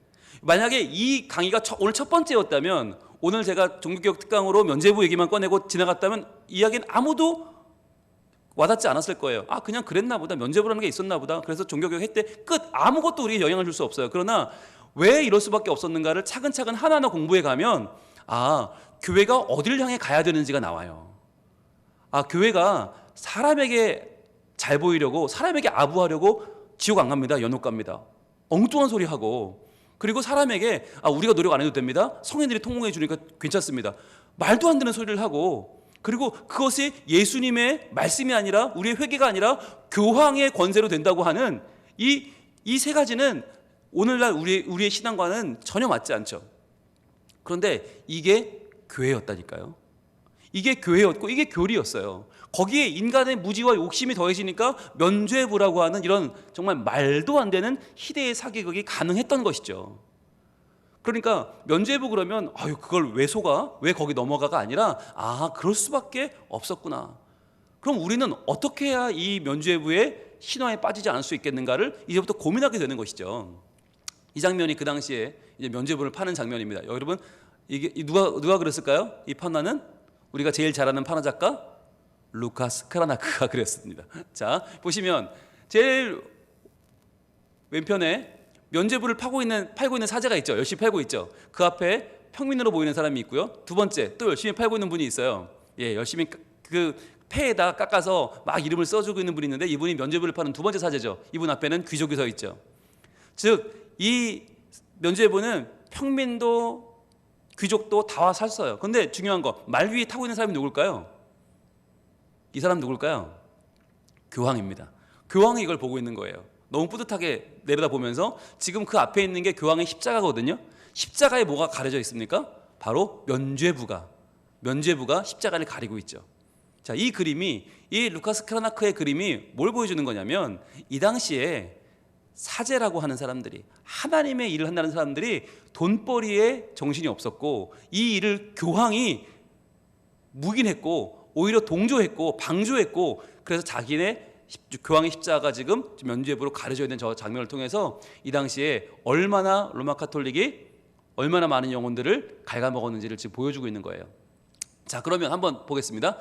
만약에 이 강의가 오늘 첫 번째였다면, 오늘 제가 종교개혁 특강으로 면죄부 얘기만 꺼내고 지나갔다면 이야기는 아무도 와닿지 않았을 거예요. 아, 그냥 그랬나 보다, 면죄부라는 게 있었나 보다, 그래서 종교개혁 했대, 끝. 아무것도 우리에게 영향을 줄 수 없어요. 그러나 왜 이럴 수밖에 없었는가를 차근차근 하나하나 공부해 가면, 아, 교회가 어디를 향해 가야 되는지가 나와요. 아, 교회가 사람에게 잘 보이려고, 사람에게 아부하려고 지옥 안 갑니다. 연옥 갑니다. 엉뚱한 소리 하고, 그리고 사람에게 아, 우리가 노력 안 해도 됩니다, 성인들이 통공해 주니까 괜찮습니다, 말도 안 되는 소리를 하고, 그리고 그것이 예수님의 말씀이 아니라, 우리의 회개가 아니라 교황의 권세로 된다고 하는 이 세 가지는 오늘날 우리의 신앙과는 전혀 맞지 않죠. 그런데 이게 교회였다니까요. 이게 교회였고 이게 교리였어요. 거기에 인간의 무지와 욕심이 더해지니까 면죄부라고 하는 이런 정말 말도 안 되는 희대의 사기극이 가능했던 것이죠. 그러니까 면죄부 그러면 아유, 그걸 왜 속아? 왜 거기 넘어가가 아니라, 아, 그럴 수밖에 없었구나. 그럼 우리는 어떻게 해야 이 면죄부의 신화에 빠지지 않을 수 있겠는가를 이제부터 고민하게 되는 것이죠. 이 장면이 그 당시에 이제 면죄부를 파는 장면입니다. 여러분, 이게 누가 그랬을까요? 이 판화는 우리가 제일 잘 아는 판화 작가 루카스 크라나크가 그렸습니다. 자, 보시면 제일 왼편에 면죄부를 팔고 있는 사제가 있죠. 열심히 팔고 있죠. 그 앞에 평민으로 보이는 사람이 있고요. 두 번째 또 열심히 팔고 있는 분이 있어요. 예, 열심히 그 폐에다 깎아서 막 이름을 써주고 있는 분이 있는데, 이분이 면죄부를 파는 두 번째 사제죠. 이분 앞에는 귀족이 서 있죠. 즉, 이 면죄부는 평민도 귀족도 다 와서 샀어요. 그런데 중요한 거, 말 위에 타고 있는 사람이 누굴까요? 이 사람 누굴까요? 교황입니다. 교황이 이걸 보고 있는 거예요. 너무 뿌듯하게 내려다보면서, 지금 그 앞에 있는 게 교황의 십자가거든요. 십자가에 뭐가 가려져 있습니까? 바로 면죄부가 십자가를 가리고 있죠. 자, 이 그림이, 이 루카스 크라나크의 그림이 뭘 보여주는 거냐면, 이 당시에 사제라고 하는 사람들이, 하나님의 일을 한다는 사람들이 돈벌이에 정신이 없었고, 이 일을 교황이 묵인했고 오히려 동조했고 방조했고, 그래서 자기네 교황의 십자가가 지금 면죄부로 가려져 있는 저 장면을 통해서 이 당시에 얼마나 로마 카톨릭이 얼마나 많은 영혼들을 갉아먹었는지를 지금 보여주고 있는 거예요. 자, 그러면 한번 보겠습니다.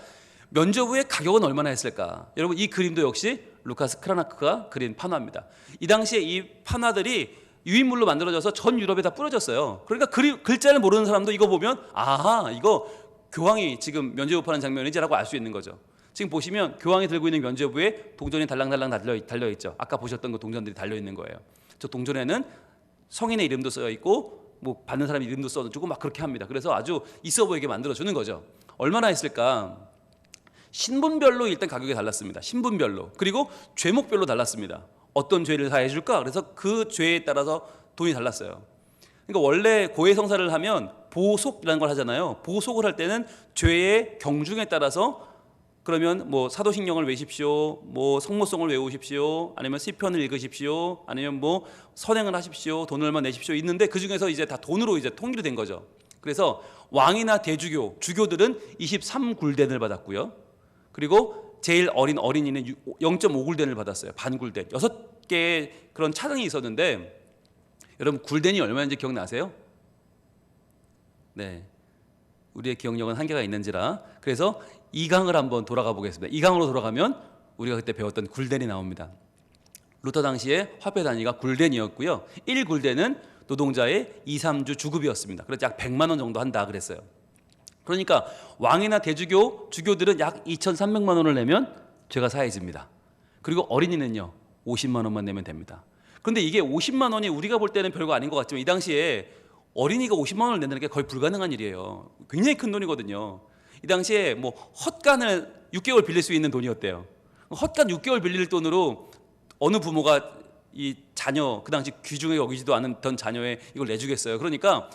면죄부의 가격은 얼마나 했을까? 여러분, 이 그림도 역시 루카스 크라나크가 그린 판화입니다. 이 당시에 이 판화들이 유인물로 만들어져서 전 유럽에 다 뿌려졌어요. 그러니까 글자를 모르는 사람도 이거 보면, 아하, 이거 교황이 지금 면죄부 파는 장면이지라고 알 수 있는 거죠. 지금 보시면 교황이 들고 있는 면죄부에 동전이 달랑달랑 달려있죠. 아까 보셨던 그 동전들이 달려있는 거예요. 저 동전에는 성인의 이름도 써 있고 뭐 받는 사람 이름도 써주고 막 그렇게 합니다. 그래서 아주 있어 보이게 만들어주는 거죠. 얼마나 했을까? 신분별로 일단 가격이 달랐습니다. 신분별로. 그리고 죄목별로 달랐습니다. 어떤 죄를 사해 줄까? 그래서 그 죄에 따라서 돈이 달랐어요. 그러니까 원래 고해성사를 하면 보속이라는 걸 하잖아요. 보속을 할 때는 죄의 경중에 따라서, 그러면 뭐 사도신경을 외십시오, 뭐 성모송을 외우십시오, 아니면 시편을 읽으십시오, 아니면 뭐 선행을 하십시오, 돈을 얼마 내십시오 있는데, 그 중에서 이제 다 돈으로 이제 통일이 된 거죠. 그래서 왕이나 대주교, 주교들은 23굴덴을 받았고요. 그리고 제일 어린이는 0.5굴덴을 받았어요. 반굴덴. 6개의 그런 차등이 있었는데, 여러분 굴덴이 얼마인지 기억나세요? 네, 우리의 기억력은 한계가 있는지라. 그래서 2강을 한번 돌아가 보겠습니다. 2강으로 돌아가면 우리가 그때 배웠던 굴덴이 나옵니다. 루터 당시에 화폐 단위가 굴덴이었고요. 1굴덴은 노동자의 2, 3주 주급이었습니다. 그래서 약 100만 원 정도 한다 그랬어요. 그러니까 왕이나 대주교, 주교들은 약 2,300만 원을 내면 죄가 사해집니다. 그리고 어린이는요 50만 원만 내면 됩니다. 그런데 이게 50만 원이 우리가 볼 때는 별거 아닌 것 같지만, 이 당시에 어린이가 50만 원을 낸다는 게 거의 불가능한 일이에요. 굉장히 큰 돈이거든요. 이 당시에 뭐 헛간을 6개월 빌릴 수 있는 돈이었대요. 헛간 6개월 빌릴 돈으로 어느 부모가 이 자녀, 그 당시 귀중하게 여기지도 않던 자녀에 이걸 내주겠어요. 그러니까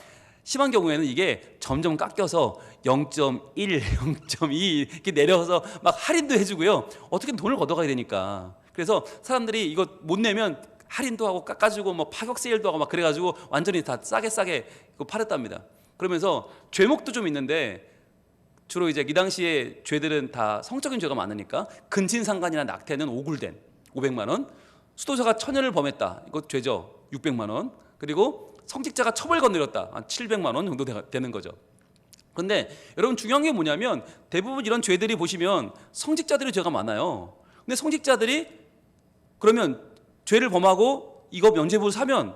심한 경우에는 이게 점점 깎여서 0.1, 0.2 이렇게 내려서 막 할인도 해주고요. 어떻게든 돈을 걷어가야 되니까. 그래서 사람들이 이거 못 내면 할인도 하고 깎아주고 뭐 파격 세일도 하고 막 그래가지고 완전히 다 싸게 팔았답니다. 그러면서 죄목도 좀 있는데, 주로 이제 이 당시에 죄들은 다 성적인 죄가 많으니까 근친상간이나 낙태는 5굴덴 500만 원, 수도자가 천연을 범했다, 이거 죄죠, 600만 원, 그리고 성직자가 첩을 건드렸다, 한 700만 원 정도 되는 거죠. 그런데 여러분 중요한 게 뭐냐면, 대부분 이런 죄들이 보시면 성직자들의 죄가 많아요. 근데 성직자들이 그러면 죄를 범하고 이거 면죄부를 사면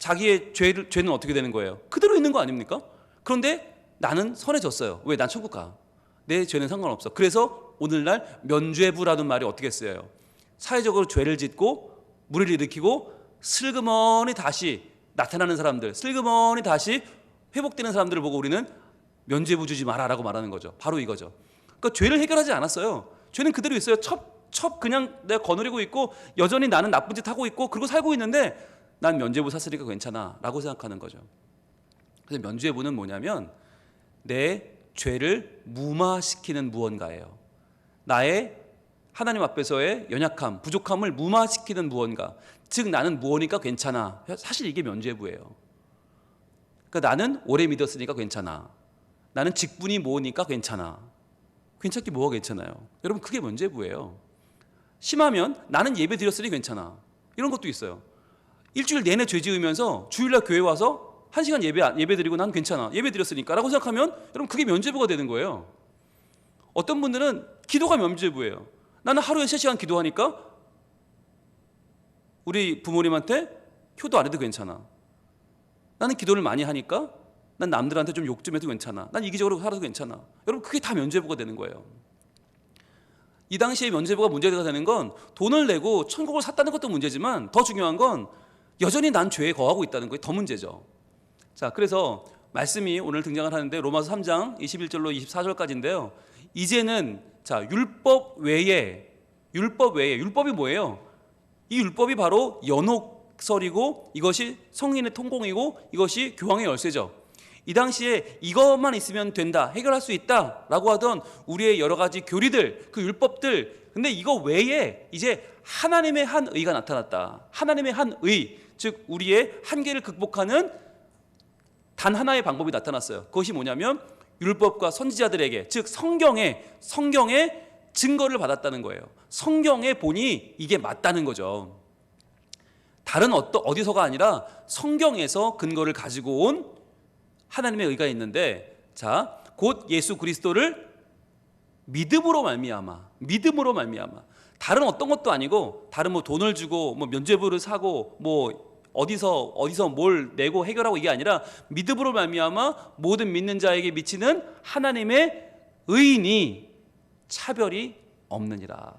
자기의 죄는 어떻게 되는 거예요? 그대로 있는 거 아닙니까? 그런데 나는 선해졌어요. 왜? 난 천국 가. 내 죄는 상관없어. 그래서 오늘날 면죄부라는 말이 어떻게 쓰여요? 사회적으로 죄를 짓고 무리를 일으키고 슬그머니 다시 나타나는 사람들, 슬그머니 다시 회복되는 사람들을 보고 우리는 면죄부 주지 마라라고 말하는 거죠. 바로 이거죠. 그러니까 죄를 해결하지 않았어요. 죄는 그대로 있어요. 첩 그냥 내가 거느리고 있고 여전히 나는 나쁜 짓 하고 있고 그러고 살고 있는데, 난 면죄부 샀으니까 괜찮아 라고 생각하는 거죠. 그래서 면죄부는 뭐냐면 내 죄를 무마시키는 무언가예요. 나의 하나님 앞에서의 연약함, 부족함을 무마시키는 무언가. 즉 나는 무엇이니까 괜찮아. 사실 이게 면죄부예요. 그러니까 나는 오래 믿었으니까 괜찮아. 나는 직분이 뭐니까 괜찮아. 괜찮게 뭐가 괜찮아요? 여러분 그게 면죄부예요. 심하면 나는 예배 드렸으니 괜찮아. 이런 것도 있어요. 일주일 내내 죄 지으면서 주일날 교회 와서 1시간 예배 드리고 난 괜찮아. 예배 드렸으니까 라고 생각하면 여러분 그게 면죄부가 되는 거예요. 어떤 분들은 기도가 면죄부예요. 나는 하루에 3시간 기도하니까 우리 부모님한테 효도 안 해도 괜찮아. 나는 기도를 많이 하니까 난 남들한테 좀 욕 좀 해도 괜찮아. 난 이기적으로 살아도 괜찮아. 여러분 그게 다 면죄부가 되는 거예요. 이 당시에 면죄부가 문제가 되는 건 돈을 내고 천국을 샀다는 것도 문제지만, 더 중요한 건 여전히 난 죄에 거하고 있다는 게 더 문제죠. 자, 그래서 말씀이 오늘 등장을 하는데 로마서 3장 21절로 24절까지인데요. 이제는 자, 율법 외에 율법이 뭐예요? 이 율법이 바로 연옥 성설이고 이것이 성인의 통공이고 이것이 교황의 열쇠죠. 이 당시에 이것만 있으면 된다, 해결할 수 있다라고 하던 우리의 여러 가지 교리들, 그 율법들, 근데 이거 외에 이제 하나님의 한 의가 나타났다. 하나님의 한 의, 즉 우리의 한계를 극복하는 단 하나의 방법이 나타났어요. 그것이 뭐냐면 율법과 선지자들에게, 즉 성경의 증거를 받았다는 거예요. 성경의 본이 이게 맞다는 거죠. 다른 어디서가 아니라 성경에서 근거를 가지고 온 하나님의 의가 있는데, 자, 곧 예수 그리스도를 믿음으로 말미암아, 다른 어떤 것도 아니고, 다른 뭐 돈을 주고 뭐 면죄부를 사고 뭐 어디서 뭘 내고 해결하고 이게 아니라 믿음으로 말미암아 모든 믿는 자에게 미치는 하나님의 의인이 차별이 없느니라.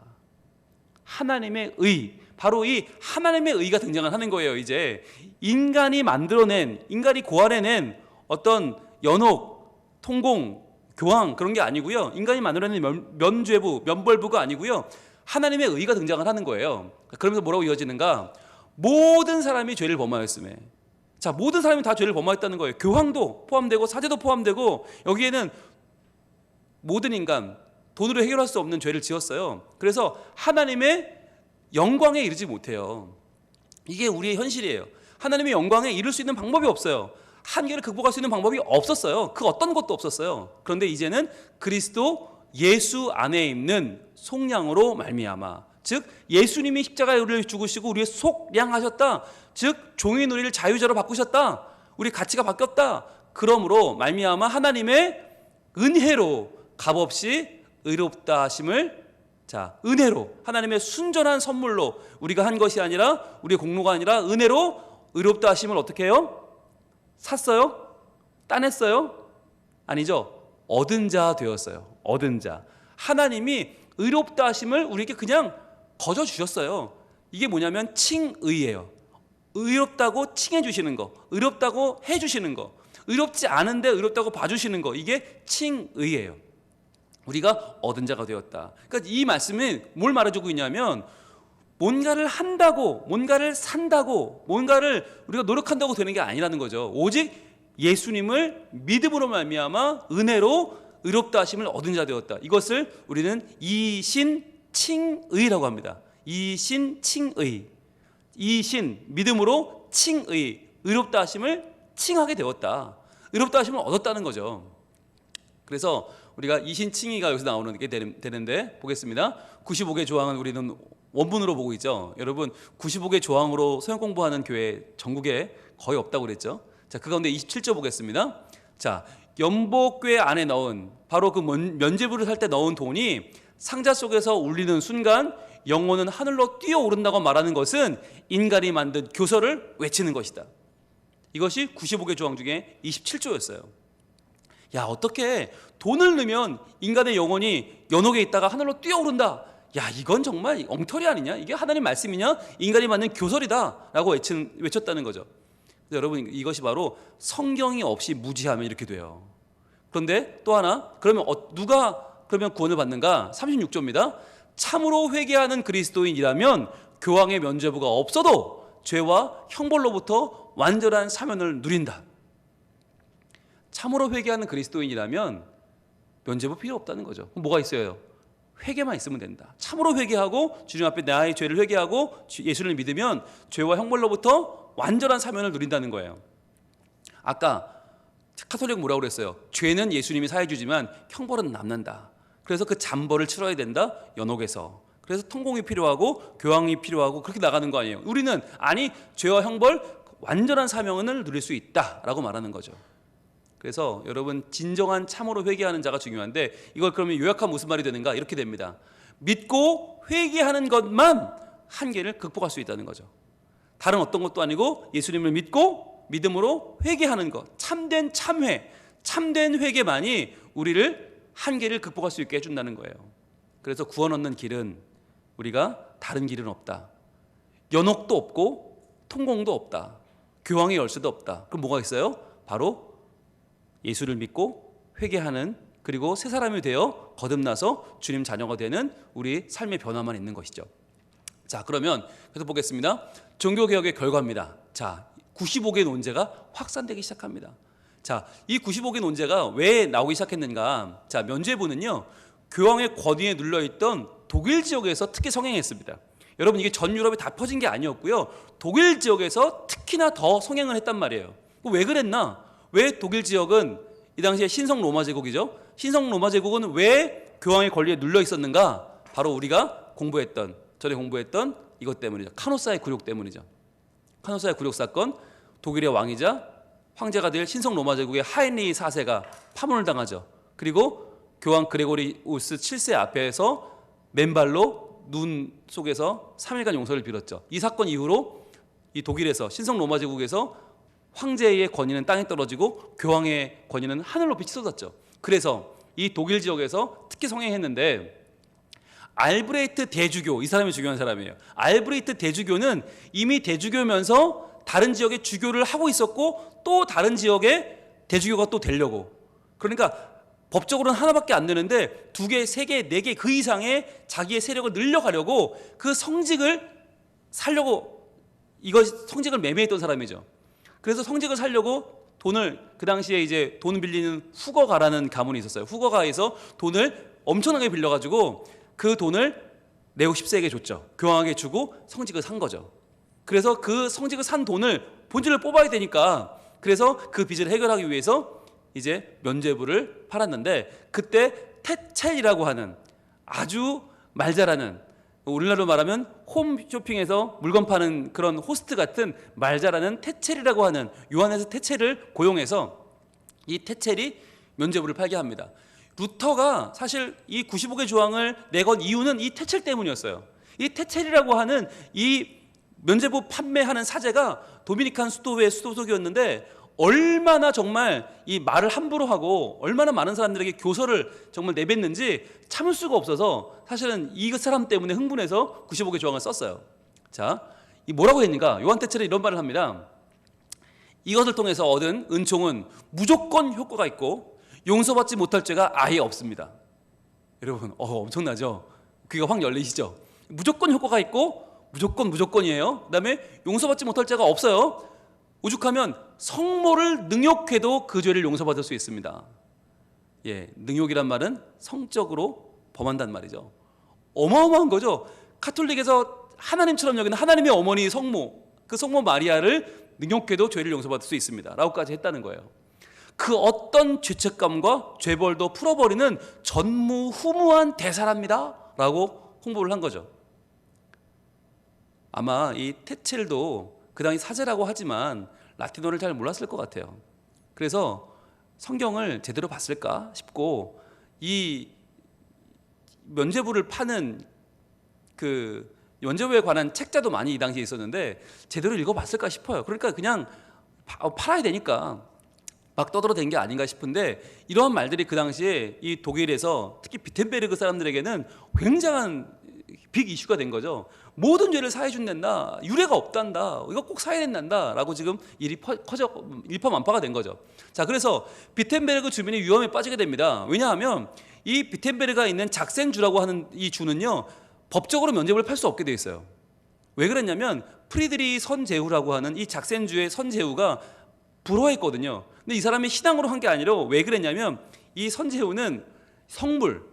하나님의 의, 바로 이 하나님의 의가 등장을 하는 거예요. 이제 인간이 고안해낸 어떤 연옥, 통공, 교황 그런 게 아니고요. 인간이 만들어낸 면죄부, 면벌부가 아니고요. 하나님의 의가 등장을 하는 거예요. 그러면서 뭐라고 이어지는가? 모든 사람이 죄를 범하였음에. 자, 모든 사람이 다 죄를 범하였다는 거예요. 교황도 포함되고 사제도 포함되고, 여기에는 모든 인간 돈으로 해결할 수 없는 죄를 지었어요. 그래서 하나님의 영광에 이르지 못해요. 이게 우리의 현실이에요. 하나님의 영광에 이를 수 있는 방법이 없어요. 한계를 극복할 수 있는 방법이 없었어요. 그 어떤 것도 없었어요. 그런데 이제는 그리스도 예수 안에 있는 속량으로 말미암아, 즉 예수님이 십자가에 우리를 죽으시고 우리의 속량하셨다. 즉 종인 우리를 자유자로 바꾸셨다. 우리 가치가 바뀌었다. 그러므로 말미암아 하나님의 은혜로 값없이 의롭다 하심을, 자, 은혜로, 하나님의 순전한 선물로, 우리가 한 것이 아니라, 우리의 공로가 아니라 은혜로 의롭다 하심을 어떻게 해요? 샀어요? 따냈어요? 아니죠. 얻은 자 되었어요. 얻은 자. 하나님이 의롭다 하심을 우리에게 그냥 거저 주셨어요. 이게 뭐냐면 칭의예요. 의롭다고 칭해 주시는 거, 의롭다고 해 주시는 거, 의롭지 않은데 의롭다고 봐주시는 거, 이게 칭의예요. 우리가 얻은 자가 되었다. 그러니까 이 말씀은 뭘 말해주고 있냐면, 뭔가를 한다고, 뭔가를 산다고, 뭔가를 우리가 노력한다고 되는 게 아니라는 거죠. 오직 예수님을 믿음으로 말미암아 은혜로 의롭다 하심을 얻은 자 되었다. 이것을 우리는 이신칭의라고 합니다. 이신칭의. 이신, 믿음으로 칭의, 의롭다 하심을 칭하게 되었다. 의롭다 하심을 얻었다는 거죠. 그래서 우리가 이신칭의가 여기서 나오는 게 되는데, 보겠습니다. 95개 조항은 우리는 원문으로 보고 있죠. 여러분, 95개 조항으로 소형 공부하는 교회 전국에 거의 없다고 그랬죠. 자, 그 가운데 27조 보겠습니다. 자, 연복궤 안에 넣은, 바로 그 면죄부를 살 때 넣은 돈이 상자 속에서 울리는 순간 영혼은 하늘로 뛰어오른다고 말하는 것은 인간이 만든 교서를 외치는 것이다. 이것이 95개 조항 중에 27조였어요. 야, 어떻게 돈을 넣으면 인간의 영혼이 연옥에 있다가 하늘로 뛰어오른다. 야, 이건 정말 엉터리 아니냐? 이게 하나님 말씀이냐? 인간이 만든 교설이다 라고 외쳤다는 거죠. 여러분, 이것이 바로 성경이 없이 무지하면 이렇게 돼요. 그런데 또 하나, 그러면 누가 그러면 구원을 받는가? 36조입니다. 참으로 회개하는 그리스도인이라면 교황의 면죄부가 없어도 죄와 형벌로부터 완전한 사면을 누린다. 참으로 회개하는 그리스도인이라면 면죄부 필요 없다는 거죠. 그럼 뭐가 있어요? 회개만 있으면 된다. 참으로 회개하고 주님 앞에 나의 죄를 회개하고 예수를 믿으면 죄와 형벌로부터 완전한 사면을 누린다는 거예요. 아까 카톨릭 뭐라고 그랬어요? 죄는 예수님이 사해 주지만 형벌은 남는다. 그래서 그 잔벌을 치러야 된다. 연옥에서. 그래서 통공이 필요하고 교황이 필요하고 그렇게 나가는 거 아니에요. 우리는 아니, 죄와 형벌 완전한 사명을 누릴 수 있다라고 말하는 거죠. 그래서 여러분, 진정한 참으로 회개하는 자가 중요한데, 이걸 그러면 요약하면 무슨 말이 되는가? 이렇게 됩니다. 믿고 회개하는 것만 한계를 극복할 수 있다는 거죠. 다른 어떤 것도 아니고 예수님을 믿고 믿음으로 회개하는 것, 참된 참회, 참된 회개만이 우리를 한계를 극복할 수 있게 해준다는 거예요. 그래서 구원 얻는 길은 우리가 다른 길은 없다. 연옥도 없고 통공도 없다. 교황의 열쇠도 없다. 그럼 뭐가 있어요? 바로 예수를 믿고 회개하는, 그리고 새 사람이 되어 거듭나서 주님 자녀가 되는 우리 삶의 변화만 있는 것이죠. 자, 그러면 계속 보겠습니다. 종교개혁의 결과입니다. 자, 95개 논제가 확산되기 시작합니다. 자, 이 95개 논제가 왜 나오기 시작했는가? 자, 면죄부는요, 교황의 권위에 눌려있던 독일 지역에서 특히 성행했습니다. 여러분, 이게 전 유럽에 다 퍼진 게 아니었고요. 독일 지역에서 특히나 더 성행을 했단 말이에요. 왜 그랬나? 왜 독일 지역은 이 당시에 신성 로마 제국이죠. 신성 로마 제국은 왜 교황의 권리에 눌려 있었는가? 바로 우리가 전에 공부했던 이것 때문이죠. 카노사의 굴욕 때문이죠. 카노사의 굴욕 사건, 독일의 왕이자 황제가 될 신성 로마 제국의 하인리 4세가 파문을 당하죠. 그리고 교황 그레고리우스 7세 앞에서 맨발로 눈 속에서 3일간 용서를 빌었죠. 이 사건 이후로 이 독일에서 신성 로마 제국에서 황제의 권위는 땅에 떨어지고 교황의 권위는 하늘 높이 치솟았죠. 그래서 이 독일 지역에서 특히 성행했는데, 알브레이트 대주교, 이 사람이 중요한 사람이에요. 알브레이트 대주교는 이미 대주교면서 다른 지역에 주교를 하고 있었고, 또 다른 지역에 대주교가 또 되려고, 그러니까 법적으로는 하나밖에 안 되는데 2개, 3개, 4개 그 이상의 자기의 세력을 늘려가려고 그 성직을 살려고, 성직을 매매했던 사람이죠. 그래서 성직을 살려고 돈을, 그 당시에 이제 돈 빌리는 후거가라는 가문이 있었어요. 후거가에서 돈을 엄청나게 빌려가지고 그 돈을 네오 10세에게 줬죠. 교황에게 주고 성직을 산 거죠. 그래서 그 성직을 산 돈을 본질을 뽑아야 되니까, 그래서 그 빚을 해결하기 위해서 이제 면죄부를 팔았는데, 그때 테첼이라고 하는 아주 말 잘하는, 우리나라로 말하면 홈쇼핑에서 물건 파는 그런 호스트 같은 말 잘하는 테첼이라고 하는 요하네스 테첼을 고용해서 이 테첼이 면죄부를 팔게 합니다. 루터가 사실 이 95개 조항을 내건 이유는 이 테첼 때문이었어요. 이 테첼이라고 하는 이 면죄부 판매하는 사제가 도미니칸 수도회 수도속이었는데, 얼마나 정말 이 말을 함부로 하고 얼마나 많은 사람들에게 교서를 정말 내뱉는지 참을 수가 없어서 사실은 이 사람 때문에 흥분해서 95개 조항을 썼어요. 자, 이 뭐라고 했는가? 요한 테첼은 이런 말을 합니다. 이것을 통해서 얻은 은총은 무조건 효과가 있고 용서받지 못할 죄가 아예 없습니다. 여러분, 엄청나죠? 귀가 확 열리시죠? 무조건 효과가 있고 무조건이에요. 그 다음에 용서받지 못할 죄가 없어요. 오죽하면 성모를 능욕해도 그 죄를 용서받을 수 있습니다. 예, 능욕이란 말은 성적으로 범한다는 말이죠. 어마어마한 거죠. 카톨릭에서 하나님처럼 여기는 하나님의 어머니 성모, 그 성모 마리아를 능욕해도 죄를 용서받을 수 있습니다 라고까지 했다는 거예요. 그 어떤 죄책감과 죄벌도 풀어버리는 전무후무한 대사랍니다 라고 홍보를 한 거죠. 아마 이 테첼도 그 당시 사제라고 하지만 라틴어를 잘 몰랐을 것 같아요. 그래서 성경을 제대로 봤을까 싶고, 이 면죄부를 파는 그 면죄부에 관한 책자도 많이 이 당시에 있었는데 제대로 읽어봤을까 싶어요. 그러니까 그냥 팔아야 되니까 막 떠들어댄 게 아닌가 싶은데, 이러한 말들이 그 당시에 이 독일에서 특히 비텐베르그 사람들에게는 굉장한 빅 이슈가 된 거죠. 모든 죄를 사해 준단다, 유례가 없단다, 이거 꼭 사해야 된단다 라고 지금 일이 일파만파가 된 거죠. 자, 그래서 비텐베르그 주민이 위험에 빠지게 됩니다. 왜냐하면 이 비텐베르가 있는 작센주라고 하는 이 주는요, 법적으로 면죄부를 팔 수 없게 돼 있어요. 왜 그랬냐면 프리드리 선제후라고 하는 이 작센주의 선제후가 불허했거든요. 근데 이 사람이 신앙으로 한 게 아니라, 왜 그랬냐면 이 선제후는 성물,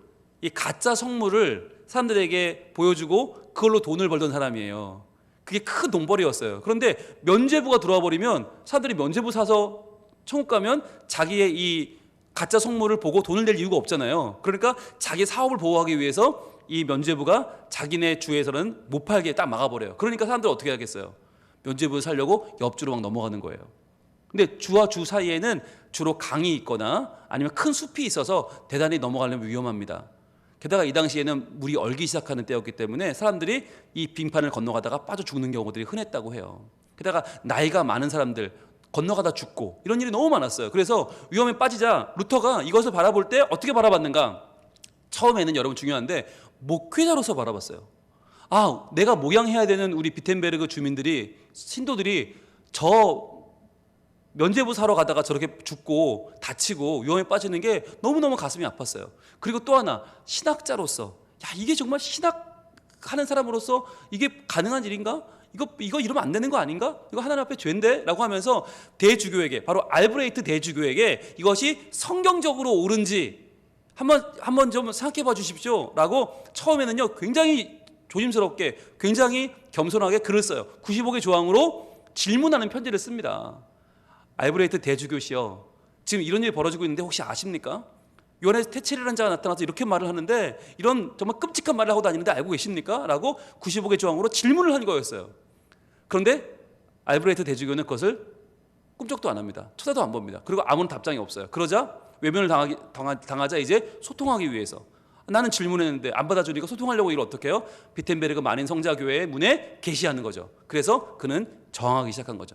이 가짜 성물을 사람들에게 보여주고 그걸로 돈을 벌던 사람이에요. 그게 큰 돈벌이였어요. 그런데 면죄부가 들어와 버리면 사람들이 면죄부 사서 천국 가면 자기의 이 가짜 성물을 보고 돈을 낼 이유가 없잖아요. 그러니까 자기 사업을 보호하기 위해서 이 면죄부가 자기네 주에서는 못 팔게 딱 막아버려요. 그러니까 사람들 어떻게 하겠어요? 면죄부를 살려고 옆주로 막 넘어가는 거예요. 근데 주와 주 사이에는 주로 강이 있거나 아니면 큰 숲이 있어서 대단히 넘어가려면 위험합니다. 게다가 이 당시에는 물이 얼기 시작하는 때였기 때문에 사람들이 이 빙판을 건너가다가 빠져 죽는 경우들이 흔했다고 해요. 게다가 나이가 많은 사람들 건너가다 죽고 이런 일이 너무 많았어요. 그래서 위험에 빠지자 루터가 이것을 바라볼 때 어떻게 바라봤는가? 처음에는 여러분 중요한데 목회자로서 바라봤어요. 아, 내가 목양해야 되는 우리 비텐베르그 주민들이, 신도들이 저 면죄부 사러 가다가 저렇게 죽고 다치고 위험에 빠지는 게 너무너무 가슴이 아팠어요. 그리고 또 하나, 신학자로서 야, 이게 정말 신학 하는 사람으로서 이게 가능한 일인가? 이거 이러면 안 되는 거 아닌가? 이거 하나님 앞에 죄인데? 라고 하면서 대주교에게, 바로 알브레이트 대주교에게 이것이 성경적으로 옳은지 한번 좀 생각해 봐 주십시오 라고 처음에는요 굉장히 조심스럽게, 굉장히 겸손하게 글을 써요. 95개 조항으로 질문하는 편지를 씁니다. 알브레이트 대주교시여, 지금 이런 일이 벌어지고 있는데 혹시 아십니까? 요한에서 테체리라는 자가 나타나서 이렇게 말을 하는데 이런 정말 끔찍한 말을 하고 다니는데 알고 계십니까? 라고 95개 조항으로 질문을 한 거였어요. 그런데 알브레이트 대주교는 그것을 꿈쩍도 안 합니다. 쳐다도 안 봅니다. 그리고 아무런 답장이 없어요. 그러자 외면을 당하자 이제 소통하기 위해서, 나는 질문했는데 안 받아주니까 소통하려고 이걸 어떻게 해요? 비텐베르그 만인 성자교회의 문에 게시하는 거죠. 그래서 그는 저항하기 시작한 거죠.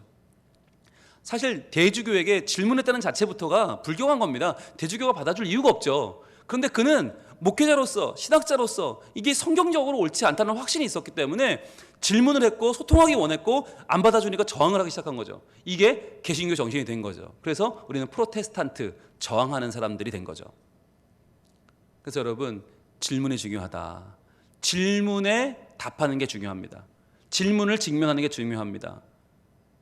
사실 대주교에게 질문했다는 자체부터가 불경한 겁니다. 대주교가 받아줄 이유가 없죠. 그런데 그는 목회자로서, 신학자로서 이게 성경적으로 옳지 않다는 확신이 있었기 때문에 질문을 했고 소통하기 원했고 안 받아주니까 저항을 하기 시작한 거죠. 이게 개신교 정신이 된 거죠. 그래서 우리는 프로테스탄트, 저항하는 사람들이 된 거죠. 그래서 여러분, 질문이 중요하다. 질문에 답하는 게 중요합니다. 질문을 직면하는 게 중요합니다.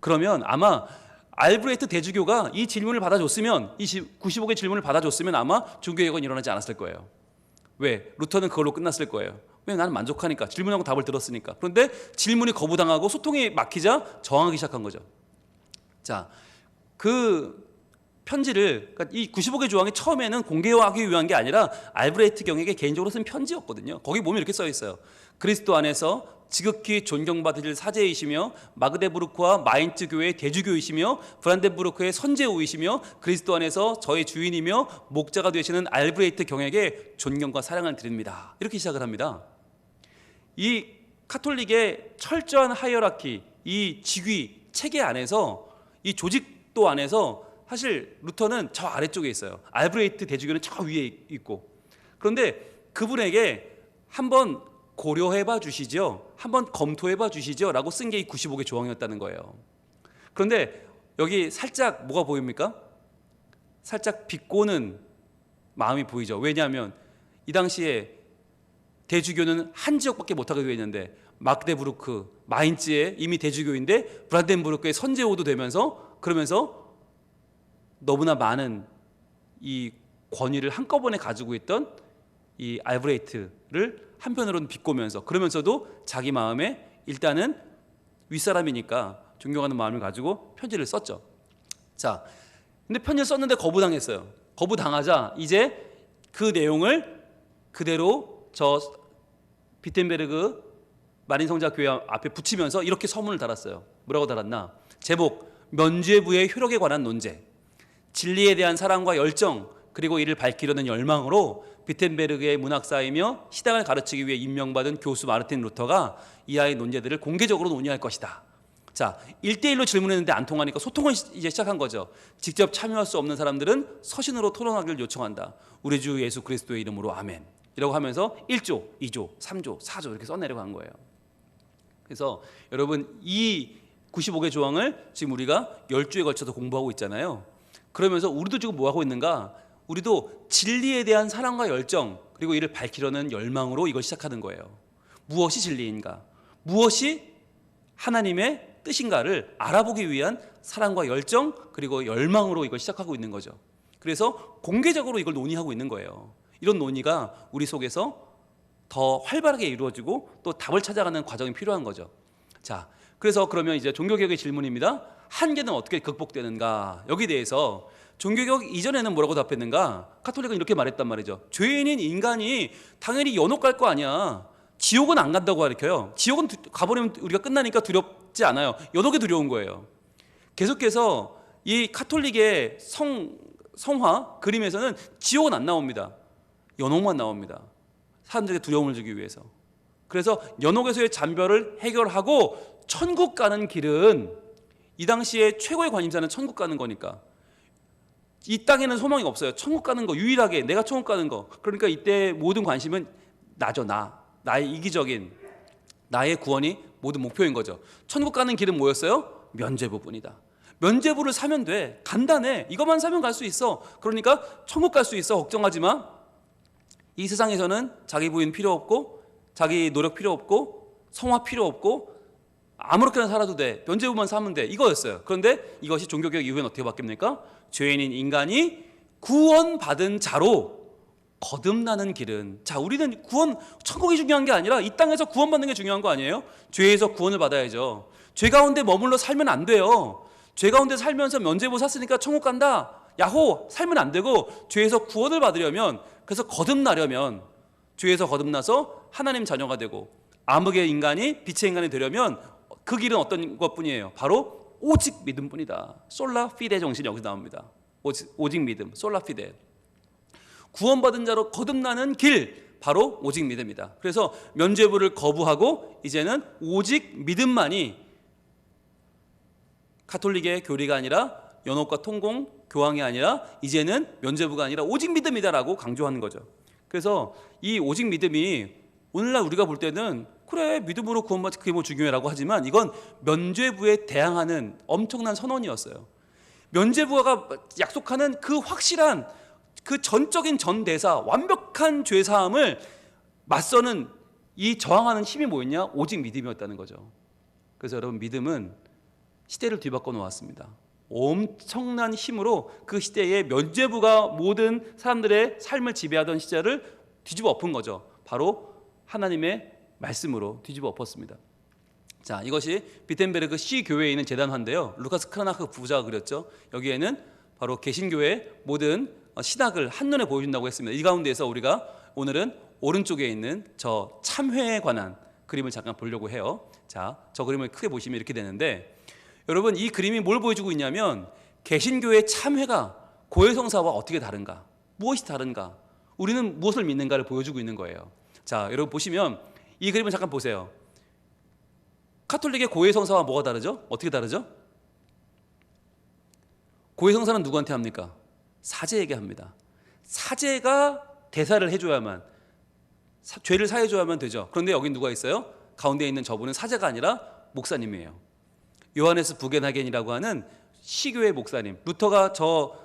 그러면 아마 알브레이트 대주교가 이 질문을 받아줬으면, 이 95개 질문을 받아줬으면 아마 종교개혁은 일어나지 않았을 거예요. 왜? 루터는 그걸로 끝났을 거예요. 왜? 나는 만족하니까, 질문하고 답을 들었으니까. 그런데 질문이 거부당하고 소통이 막히자 저항하기 시작한 거죠. 자, 그 편지를, 그러니까 이 95개 조항이 처음에는 공개하기 위한 게 아니라 알브레이트 경에게 개인적으로 쓴 편지였거든요. 거기 보면 이렇게 써 있어요. 그리스도 안에서 지극히 존경받으실 사제이시며 마그데부르크와 마인츠 교회의 대주교이시며 브란덴부르크의 선제우이시며 그리스도 안에서 저의 주인이며 목자가 되시는 알브레이트 경에게 존경과 사랑을 드립니다. 이렇게 시작을 합니다. 이 카톨릭의 철저한 하이어라키, 이 직위 체계 안에서, 이 조직도 안에서 사실 루터는 저 아래쪽에 있어요. 알브레이트 대주교는 저 위에 있고. 그런데 그분에게 한번 고려해봐 주시죠, 한번 검토해봐 주시죠 라고 쓴 게 이 95개 조항이었다는 거예요. 그런데 여기 살짝 뭐가 보입니까? 살짝 비꼬는 마음이 보이죠. 왜냐하면 이 당시에 대주교는 한 지역밖에 못하게 되어 있는데 마그데부르크, 마인츠에 이미 대주교인데 브란덴부르크의 선제오도 되면서, 그러면서 너무나 많은 이 권위를 한꺼번에 가지고 있던 이 알브레이트를 한편으로는 비꼬면서, 그러면서도 자기 마음에 일단은 윗사람이니까 존경하는 마음을 가지고 편지를 썼죠. 자, 근데 편지를 썼는데 거부당했어요. 거부당하자 이제 그 내용을 그대로 저 비텐베르그 만인성자교회 앞에 붙이면서 이렇게 서문을 달았어요. 뭐라고 달았나? 제목, 면죄부의 효력에 관한 논제. 진리에 대한 사랑과 열정, 그리고 이를 밝히려는 열망으로 비텐베르그의 문학사이며 시당을 가르치기 위해 임명받은 교수 마르틴 루터가 이하의 논제들을 공개적으로 논의할 것이다. 자, 1대1로 질문했는데 안 통하니까 소통을 이제 시작한 거죠. 직접 참여할 수 없는 사람들은 서신으로 토론하기를 요청한다. 우리 주 예수 그리스도의 이름으로 아멘. 이라고 하면서 1조, 2조, 3조, 4조 이렇게 써내려고 한 거예요. 그래서 여러분, 이 95개 조항을 지금 우리가 10주에 걸쳐서 공부하고 있잖아요. 그러면서 우리도 지금 뭐 하고 있는가? 우리도 진리에 대한 사랑과 열정, 그리고 이를 밝히려는 열망으로 이걸 시작하는 거예요. 무엇이 진리인가? 무엇이 하나님의 뜻인가를 알아보기 위한 사랑과 열정, 그리고 열망으로 이걸 시작하고 있는 거죠. 그래서 공개적으로 이걸 논의하고 있는 거예요. 이런 논의가 우리 속에서 더 활발하게 이루어지고 또 답을 찾아가는 과정이 필요한 거죠. 자, 그래서 그러면 이제 종교개혁의 질문입니다. 한계는 어떻게 극복되는가? 여기 대해서 종교개혁 이전에는 뭐라고 답했는가? 카톨릭은 이렇게 말했단 말이죠. 죄인인 인간이 당연히 연옥 갈 거 아니야. 지옥은 안 간다고 가르쳐요. 지옥은 가버리면 우리가 끝나니까 두렵지 않아요. 연옥이 두려운 거예요. 계속해서 이 카톨릭의 성화 그림에서는 지옥은 안 나옵니다. 연옥만 나옵니다. 사람들에게 두려움을 주기 위해서. 그래서 연옥에서의 잔별을 해결하고 천국 가는 길은, 이 당시에 최고의 관심사는 천국 가는 거니까, 이 땅에는 소망이 없어요. 천국 가는 거, 유일하게 내가 천국 가는 거. 그러니까 이때 모든 관심은 나죠. 나의 이기적인 나의 구원이 모든 목표인 거죠. 천국 가는 길은 뭐였어요? 면죄부뿐이다. 면죄부를 사면 돼. 간단해. 이것만 사면 갈 수 있어. 그러니까 천국 갈 수 있어. 걱정하지 마. 이 세상에서는 자기 부인 필요 없고 자기 노력 필요 없고 성화 필요 없고 아무렇게나 살아도 돼. 면죄부만 사면 돼. 이거였어요. 그런데 이것이 종교개혁 이후엔 어떻게 바뀝니까? 죄인인 인간이 구원받은 자로 거듭나는 길은, 자, 우리는 구원, 천국이 중요한 게 아니라 이 땅에서 구원받는 게 중요한 거 아니에요? 죄에서 구원을 받아야죠. 죄 가운데 머물러 살면 안 돼요. 죄 가운데 살면서 면죄부 샀으니까 천국 간다, 야호, 살면 안 되고, 죄에서 구원을 받으려면, 그래서 거듭나려면, 죄에서 거듭나서 하나님 자녀가 되고 암흑의 인간이 빛의 인간이 되려면 그 길은 어떤 것뿐이에요? 바로 오직 믿음뿐이다. 솔라 피데 정신이 여기서 나옵니다. 오직 믿음, 솔라 피데. 구원받은 자로 거듭나는 길, 바로 오직 믿음이다. 그래서 면죄부를 거부하고 이제는 오직 믿음만이 가톨릭의 교리가 아니라 연옥과 통공, 교황이 아니라 이제는 면죄부가 아니라 오직 믿음이다라고 강조하는 거죠. 그래서 이 오직 믿음이 오늘날 우리가 볼 때는 그래, 믿음으로 구원받지, 그게 뭐 중요해라고 하지만 이건 면죄부에 대항하는 엄청난 선언이었어요. 면죄부가 약속하는 그 확실한, 그 전적인 전대사, 완벽한 죄사함을 맞서는 이 저항하는 힘이 뭐였냐? 오직 믿음이었다는 거죠. 그래서 여러분, 믿음은 시대를 뒤바꿔 놓았습니다. 엄청난 힘으로 그 시대에 면죄부가 모든 사람들의 삶을 지배하던 시절을 뒤집어 엎은 거죠. 바로 하나님의 말씀으로 뒤집어 엎었습니다. 자, 이것이 비텐베르그 시교회에 있는 재단화인데요, 루카스 크라나크 부자가 그렸죠. 여기에는 바로 개신교의 모든 신학을 한눈에 보여준다고 했습니다. 이 가운데에서 우리가 오늘은 오른쪽에 있는 저 참회에 관한 그림을 잠깐 보려고 해요. 자, 저 그림을 크게 보시면 이렇게 되는데, 여러분, 이 그림이 뭘 보여주고 있냐면 개신교의 참회가 고해성사와 어떻게 다른가, 무엇이 다른가, 우리는 무엇을 믿는가를 보여주고 있는 거예요. 자, 여러분 보시면 이 그림을 잠깐 보세요. 가톨릭의 고해성사와 뭐가 다르죠? 어떻게 다르죠? 고해성사는 누구한테 합니까? 사제에게 합니다. 사제가 대사를 해줘야만, 죄를 사해줘야만 되죠. 그런데 여기 누가 있어요? 가운데 있는 저분은 사제가 아니라 목사님이에요. 요하네스 부겐하겐이라고 하는 시교회 목사님. 루터가 저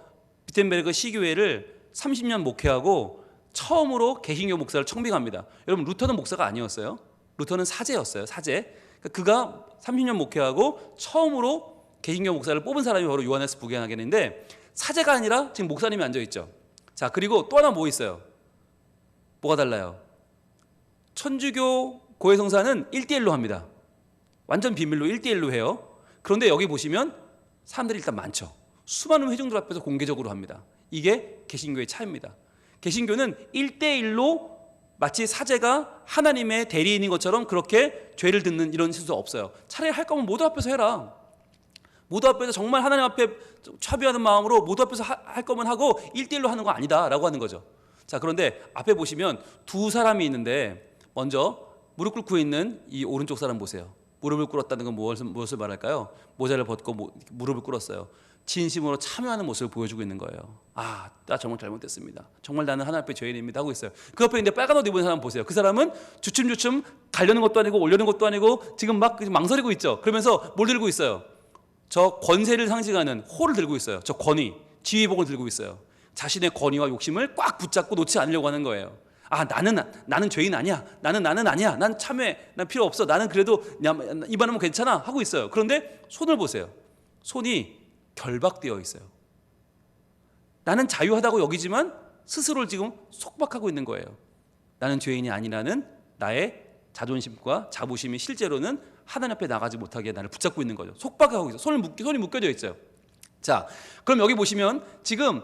비텐베르그 시교회를 30년 목회하고 처음으로 개신교 목사를 청빙합니다. 여러분, 루터는 목사가 아니었어요. 루터는 사제였어요. 사제. 그가 30년 목회하고 처음으로 개신교 목사를 뽑은 사람이 바로 요하네스 부겐하겐인데, 사제가 아니라 지금 목사님이 앉아있죠. 자, 그리고 또 하나 뭐 있어요? 뭐가 달라요? 천주교 고해성사는 1대1로 합니다. 완전 비밀로 1대1로 해요. 그런데 여기 보시면 사람들이 일단 많죠. 수많은 회중들 앞에서 공개적으로 합니다. 이게 개신교의 차이입니다. 개신교는 1대1로 마치 사제가 하나님의 대리인인 것처럼 그렇게 죄를 듣는 이런 실수 없어요. 차라리 할 거면 모두 앞에서 해라. 모두 앞에서 정말 하나님 앞에 차비하는 마음으로 모두 앞에서 할 거면 하고 1대1로 하는 거 아니다 라고 하는 거죠. 자, 그런데 앞에 보시면 두 사람이 있는데, 먼저 무릎 꿇고 있는 이 오른쪽 사람 보세요. 무릎을 꿇었다는 건 무엇을 말할까요? 모자를 벗고 무릎을 꿇었어요. 진심으로 참여하는 모습을 보여주고 있는 거예요. 아, 나 정말 잘못됐습니다. 정말 나는 하나님 앞에 죄인입니다 하고 있어요. 그 옆에 있는데 빨간 옷 입은 사람 보세요. 그 사람은 주춤주춤 가려는 것도 아니고 올려는 것도 아니고 지금 막 망설이고 있죠. 그러면서 뭘 들고 있어요? 저 권세를 상징하는 호를 들고 있어요. 저 권위, 지휘복을 들고 있어요. 자신의 권위와 욕심을 꽉 붙잡고 놓지 않으려고 하는 거예요. 아, 나는 죄인 아니야. 나는 아니야. 난 참회, 난 필요 없어. 나는 그래도 입안하면 괜찮아 하고 있어요. 그런데 손을 보세요. 손이 결박되어 있어요. 나는 자유하다고 여기지만 스스로를 지금 속박하고 있는 거예요. 나는 죄인이 아니라는 나의 자존심과 자부심이 실제로는 하나님 앞에 나가지 못하게 나를 붙잡고 있는 거죠. 속박하고 있어요. 손이 묶여져 있어요. 자, 그럼 여기 보시면 지금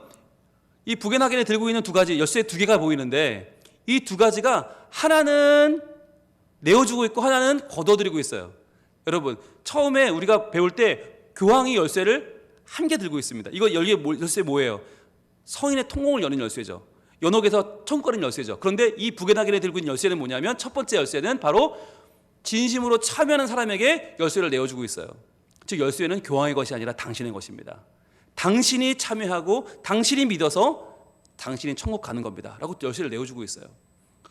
이 부겐하겐에 들고 있는 두 가지, 열쇠 두 개가 보이는데, 이 두 가지가 하나는 내어주고 있고 하나는 거둬들이고 있어요. 여러분, 처음에 우리가 배울 때 교황이 열쇠를 한 개 들고 있습니다. 이거 열쇠 뭐예요? 성인의 통공을 여는 열쇠죠. 연옥에서 천국 가는 열쇠죠. 그런데 이 부겐하겐에 들고 있는 열쇠는 뭐냐면, 첫 번째 열쇠는 바로 진심으로 참여하는 사람에게 열쇠를 내어주고 있어요. 즉, 열쇠는 교황의 것이 아니라 당신의 것입니다. 당신이 참여하고 당신이 믿어서 당신이 천국 가는 겁니다 라고 열쇠를 내어주고 있어요.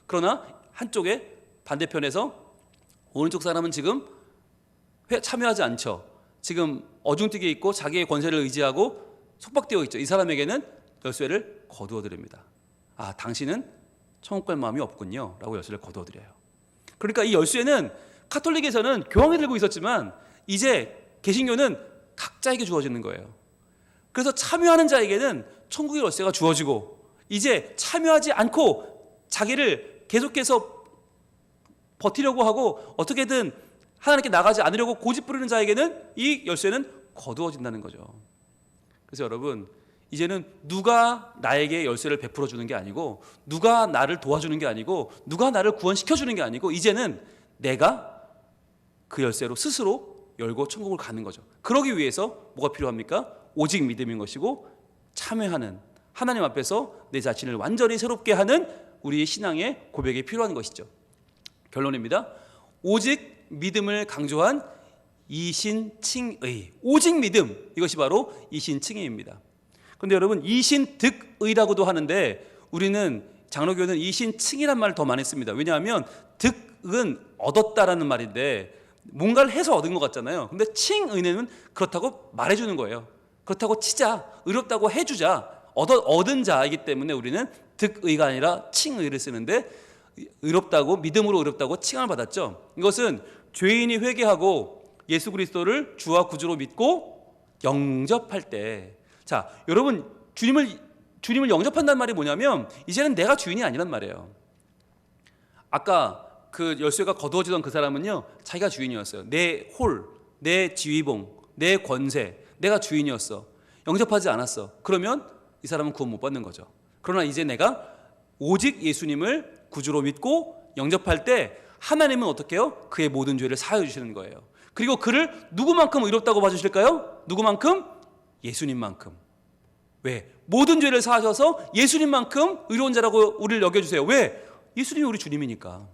그러나 한쪽에 반대편에서 오른쪽 사람은 지금 참여하지 않죠. 지금 어중뛰게 있고 자기의 권세를 의지하고 속박되어 있죠. 이 사람에게는 열쇠를 거두어 드립니다. 아, 당신은 천국 갈 마음이 없군요 라고 열쇠를 거두어 드려요. 그러니까 이 열쇠는 카톨릭에서는 교황이 들고 있었지만 이제 개신교는 각자에게 주어지는 거예요. 그래서 참여하는 자에게는 천국의 열쇠가 주어지고, 이제 참여하지 않고 자기를 계속해서 버티려고 하고 어떻게든 하나님께 나가지 않으려고 고집 부리는 자에게는 이 열쇠는 거두어진다는 거죠. 그래서 여러분, 이제는 누가 나에게 열쇠를 베풀어 주는 게 아니고, 누가 나를 도와주는 게 아니고, 누가 나를 구원시켜 주는 게 아니고, 이제는 내가 그 열쇠로 스스로 열고 천국을 가는 거죠. 그러기 위해서 뭐가 필요합니까? 오직 믿음인 것이고, 참여하는, 하나님 앞에서 내 자신을 완전히 새롭게 하는 우리의 신앙의 고백이 필요한 것이죠. 결론입니다. 오직 믿음을 강조한 이신칭의, 오직 믿음, 이것이 바로 이신칭의입니다. 그런데 여러분, 이신득의라고도 하는데 우리는 장로교는 이신칭이란 말을 더 많이 씁니다. 왜냐하면 득은 얻었다라는 말인데 뭔가를 해서 얻은 것 같잖아요. 근데 칭의는 그렇다고 말해주는 거예요. 그렇다고 치자, 의롭다고 해주자, 얻은 자이기 때문에 우리는 득의가 아니라 칭의를 쓰는데, 의롭다고, 믿음으로 의롭다고 칭함을 받았죠. 이것은 죄인이 회개하고 예수 그리스도를 주와 구주로 믿고 영접할 때, 자, 여러분, 주님을 영접한다는 말이 뭐냐면 이제는 내가 주인이 아니란 말이에요. 아까 그 열쇠가 거두어지던 그 사람은요, 자기가 주인이었어요. 내 홀, 내 지휘봉, 내 권세, 내가 주인이었어. 영접하지 않았어. 그러면 이 사람은 구원 못 받는 거죠. 그러나 이제 내가 오직 예수님을 구주로 믿고 영접할 때 하나님은 어떻게 해요? 그의 모든 죄를 사하여 주시는 거예요. 그리고 그를 누구만큼 의롭다고 봐주실까요? 누구만큼? 예수님만큼. 왜? 모든 죄를 사하셔서 예수님만큼 의로운 자라고 우리를 여겨주세요. 왜? 예수님이 우리 주님이니까.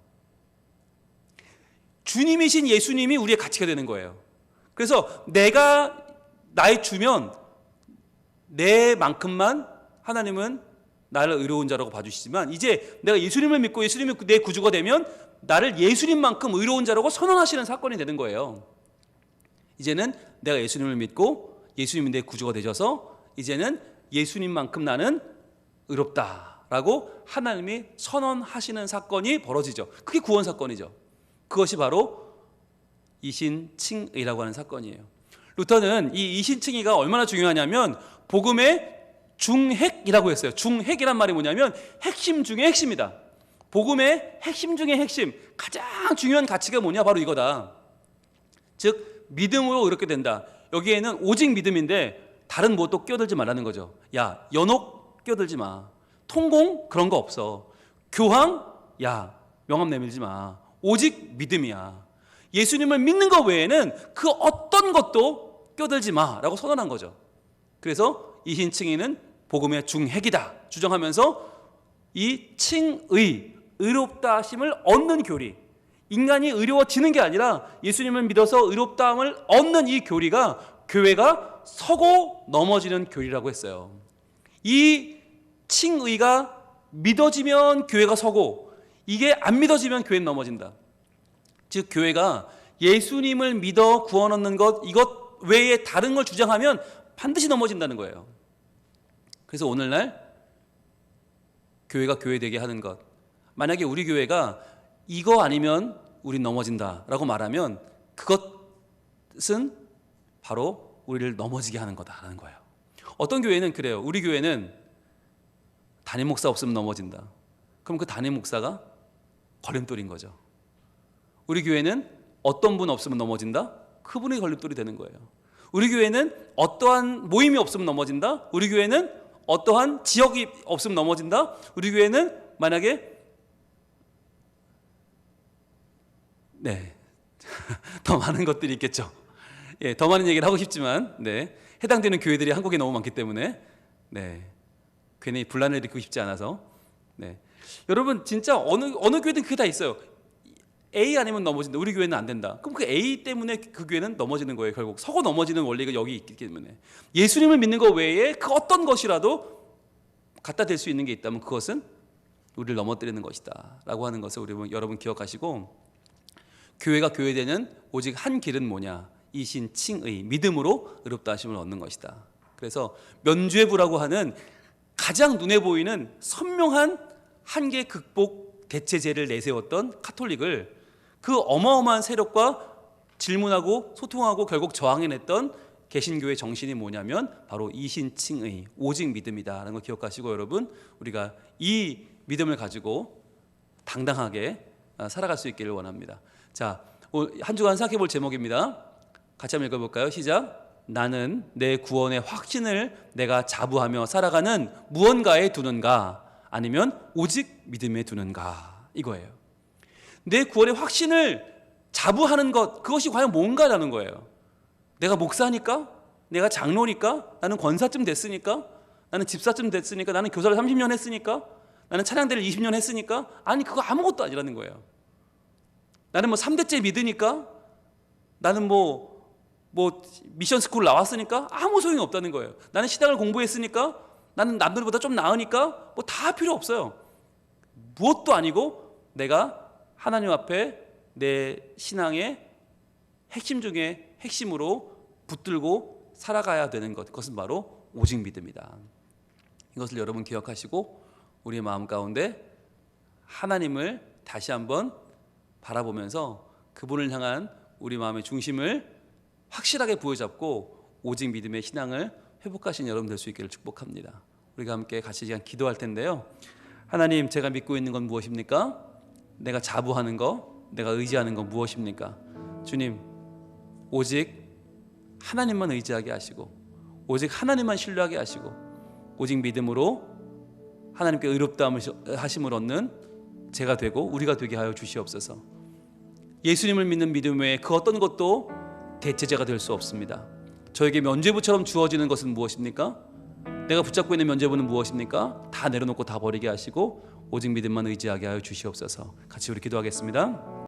주님이신 예수님이 우리의 가치가 되는 거예요. 그래서 내가 나의 주면 내만큼만 하나님은 나를 의로운 자라고 봐주시지만, 이제 내가 예수님을 믿고 예수님이 내 구주가 되면 나를 예수님만큼 의로운 자라고 선언하시는 사건이 되는 거예요. 이제는 내가 예수님을 믿고 예수님이 내 구주가 되셔서 이제는 예수님만큼 나는 의롭다라고 하나님이 선언하시는 사건이 벌어지죠. 그게 구원 사건이죠. 그것이 바로 이신칭의라고 하는 사건이에요. 루터는 이 이신칭의가 얼마나 중요하냐면 복음의 중핵이라고 했어요. 중핵이란 말이 뭐냐면 핵심 중에 핵심이다. 복음의 핵심 중에 핵심, 가장 중요한 가치가 뭐냐? 바로 이거다. 즉 믿음으로 의롭게 된다. 여기에는 오직 믿음인데 다른 뭐 또 끼어들지 말라는 거죠. 야, 연옥 끼어들지 마. 통공 그런 거 없어. 교황, 야, 명함 내밀지 마. 오직 믿음이야. 예수님을 믿는 것 외에는 그 어떤 것도 끼어들지 마라고 선언한 거죠. 그래서 이신칭의는 복음의 중핵이다 주장하면서 이 칭의, 의롭다 하심을 얻는 교리, 인간이 의로워지는 게 아니라 예수님을 믿어서 의롭다함을 얻는 이 교리가 교회가 서고 넘어지는 교리라고 했어요. 이 칭의가 믿어지면 교회가 서고, 이게 안 믿어지면 교회는 넘어진다. 즉 교회가 예수님을 믿어 구원 얻는 것, 이것 외에 다른 걸 주장하면 반드시 넘어진다는 거예요. 그래서 오늘날 교회가 교회되게 하는 것, 만약에 우리 교회가 이거 아니면 우린 넘어진다라고 말하면 그것은 바로 우리를 넘어지게 하는 거다라는 거예요. 어떤 교회는 그래요. 우리 교회는 담임 목사 없으면 넘어진다. 그럼 그 담임 목사가 걸림돌인 거죠. 우리 교회는 어떤 분 없으면 넘어진다? 그분이 걸림돌이 되는 거예요. 우리 교회는 어떠한 모임이 없으면 넘어진다? 우리 교회는 어떠한 지역이 없으면 넘어진다? 우리 교회는 만약에 더 많은 것들이 있겠죠. 더 많은 얘기를 하고 싶지만 해당되는 교회들이 한국에 너무 많기 때문에 괜히 분란을 일으키고 싶지 않아서 여러분 진짜 어느 교회든 그게 다 있어요. A 아니면 넘어진다. 우리 교회는 안 된다. 그럼 그 A 때문에 그 교회는 넘어지는 거예요. 결국 서고 넘어지는 원리가 여기 있기 때문에 예수님을 믿는 것 외에 그 어떤 것이라도 갖다 댈 수 있는 게 있다면 그것은 우리를 넘어뜨리는 것이다 라고 하는 것을 여러분 기억하시고, 교회가 교회되는 오직 한 길은 뭐냐? 이신칭의, 믿음으로 의롭다 하심을 얻는 것이다. 그래서 면죄부라고 하는 가장 눈에 보이는 선명한 한계 극복 대체제를 내세웠던 카톨릭을 그 어마어마한 세력과 질문하고 소통하고 결국 저항해냈던 개신교의 정신이 뭐냐면 바로 이신칭의 오직 믿음이다라는 걸 기억하시고, 여러분 우리가 이 믿음을 가지고 당당하게 살아갈 수 있기를 원합니다. 자, 한 주간 생각해 볼 제목입니다. 같이 한번 읽어볼까요? 시작. 나는 내 구원의 확신을 내가 자부하며 살아가는 무언가에 두는가, 아니면 오직 믿음에 두는가, 이거예요. 내 구원의 확신을 자부하는 것, 그것이 과연 뭔가라는 거예요. 내가 목사니까? 내가 장로니까? 나는 권사쯤 됐으니까? 나는 집사쯤 됐으니까? 나는 교사를 30년 했으니까? 나는 찬양대를 20년 했으니까? 아니, 그거 아무것도 아니라는 거예요. 나는 뭐 3대째 믿으니까? 나는 뭐 미션 스쿨 나왔으니까? 아무 소용이 없다는 거예요. 나는 신학을 공부했으니까? 나는 남들보다 좀 나으니까? 뭐 다 필요 없어요. 무엇도 아니고 내가 하나님 앞에 내 신앙의 핵심 중에 핵심으로 붙들고 살아가야 되는 것, 그것은 바로 오직 믿음이다. 이것을 여러분 기억하시고 우리의 마음 가운데 하나님을 다시 한번 바라보면서 그분을 향한 우리 마음의 중심을 확실하게 부여잡고 오직 믿음의 신앙을 회복하신 여러분 될 수 있기를 축복합니다. 우리가 함께 같이 시간 기도할 텐데요. 하나님, 제가 믿고 있는 건 무엇입니까? 내가 자부하는 거, 내가 의지하는 건 무엇입니까? 주님, 오직 하나님만 의지하게 하시고, 오직 하나님만 신뢰하게 하시고, 오직 믿음으로 하나님께 의롭다 하심을 얻는 제가 되고 우리가 되게 하여 주시옵소서. 예수님을 믿는 믿음 외에 그 어떤 것도 대체제가 될 수 없습니다. 저에게 면죄부처럼 주어지는 것은 무엇입니까? 내가 붙잡고 있는 면죄부는 무엇입니까? 다 내려놓고 다 버리게 하시고 오직 믿음만 의지하게 하여 주시옵소서. 같이 우리 기도하겠습니다.